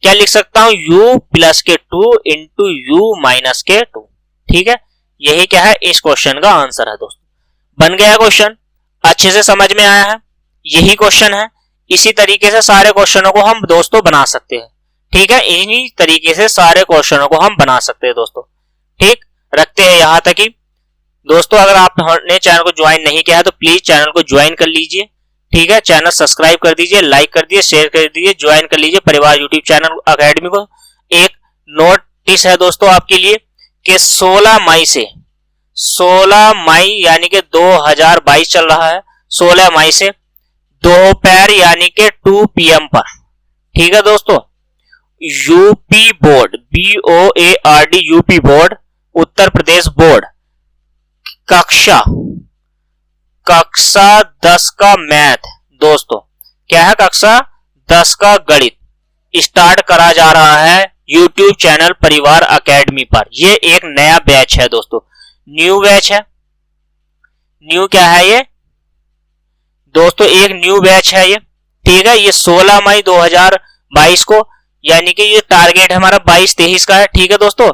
S1: क्या लिख सकता हूं, u प्लस के 2 इंटू u माइनस के 2, ठीक है। यही क्या है इस क्वेश्चन का आंसर है दोस्तों। बन गया क्वेश्चन, अच्छे से समझ में आया है, यही क्वेश्चन है। इसी तरीके से सारे क्वेश्चनों को हम दोस्तों बना सकते हैं, ठीक है। इन्हीं तरीके से सारे क्वेश्चनों को हम बना सकते हैं दोस्तों, ठीक। रखते हैं यहां तक ही दोस्तों। अगर आपने चैनल को ज्वाइन नहीं किया है तो प्लीज चैनल को ज्वाइन कर लीजिए, ठीक है। चैनल सब्सक्राइब कर दीजिए, लाइक कर दीजिए, शेयर कर दीजिए, ज्वाइन कर लीजिए परिवार यूट्यूब चैनल अकेडमी को। एक नोटिस है दोस्तों आपके लिए कि 16 16 मई यानी कि 2022 चल रहा है, 16 मई से दोपहर यानी कि 2 PM पर। ठीक है दोस्तों, UP board, BOARD UP board, Uttar Pradesh board, कक्षा 10 का मैथ दोस्तों, क्या है, कक्षा 10 का गणित स्टार्ट करा जा रहा है YouTube चैनल परिवार एकेडमी पर। ये एक नया बैच है दोस्तों, न्यू बैच है। न्यू क्या है ये दोस्तों, एक न्यू बैच है ये। ठीक है, ये 16 मई 2022 को, यानी कि ये टारगेट हमारा 22-23 का है। ठीक है दोस्तों,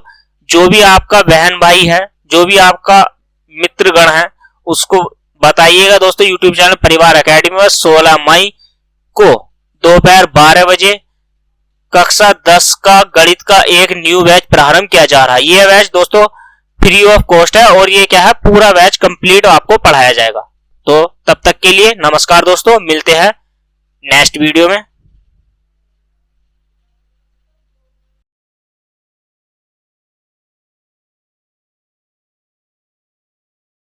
S1: जो भी आपका बहन भाई है, जो भी आपका मित्रगण है, उसको बताइएगा दोस्तों YouTube चैनल परिवार एकेडमी में 16 मई को दोपहर 12 बजे कक्षा 10 का गणित का एक न्यू बैच प्रारंभ किया जा रहा है। ये बैच दोस्तों फ्री ऑफ कॉस्ट है और ये क्या है, पूरा बैच कंप्लीट आपको पढ़ाया जाएगा। तो तब तक के लिए नमस्कार दोस्तों, मिलते हैं नेक्स्ट वीडियो में।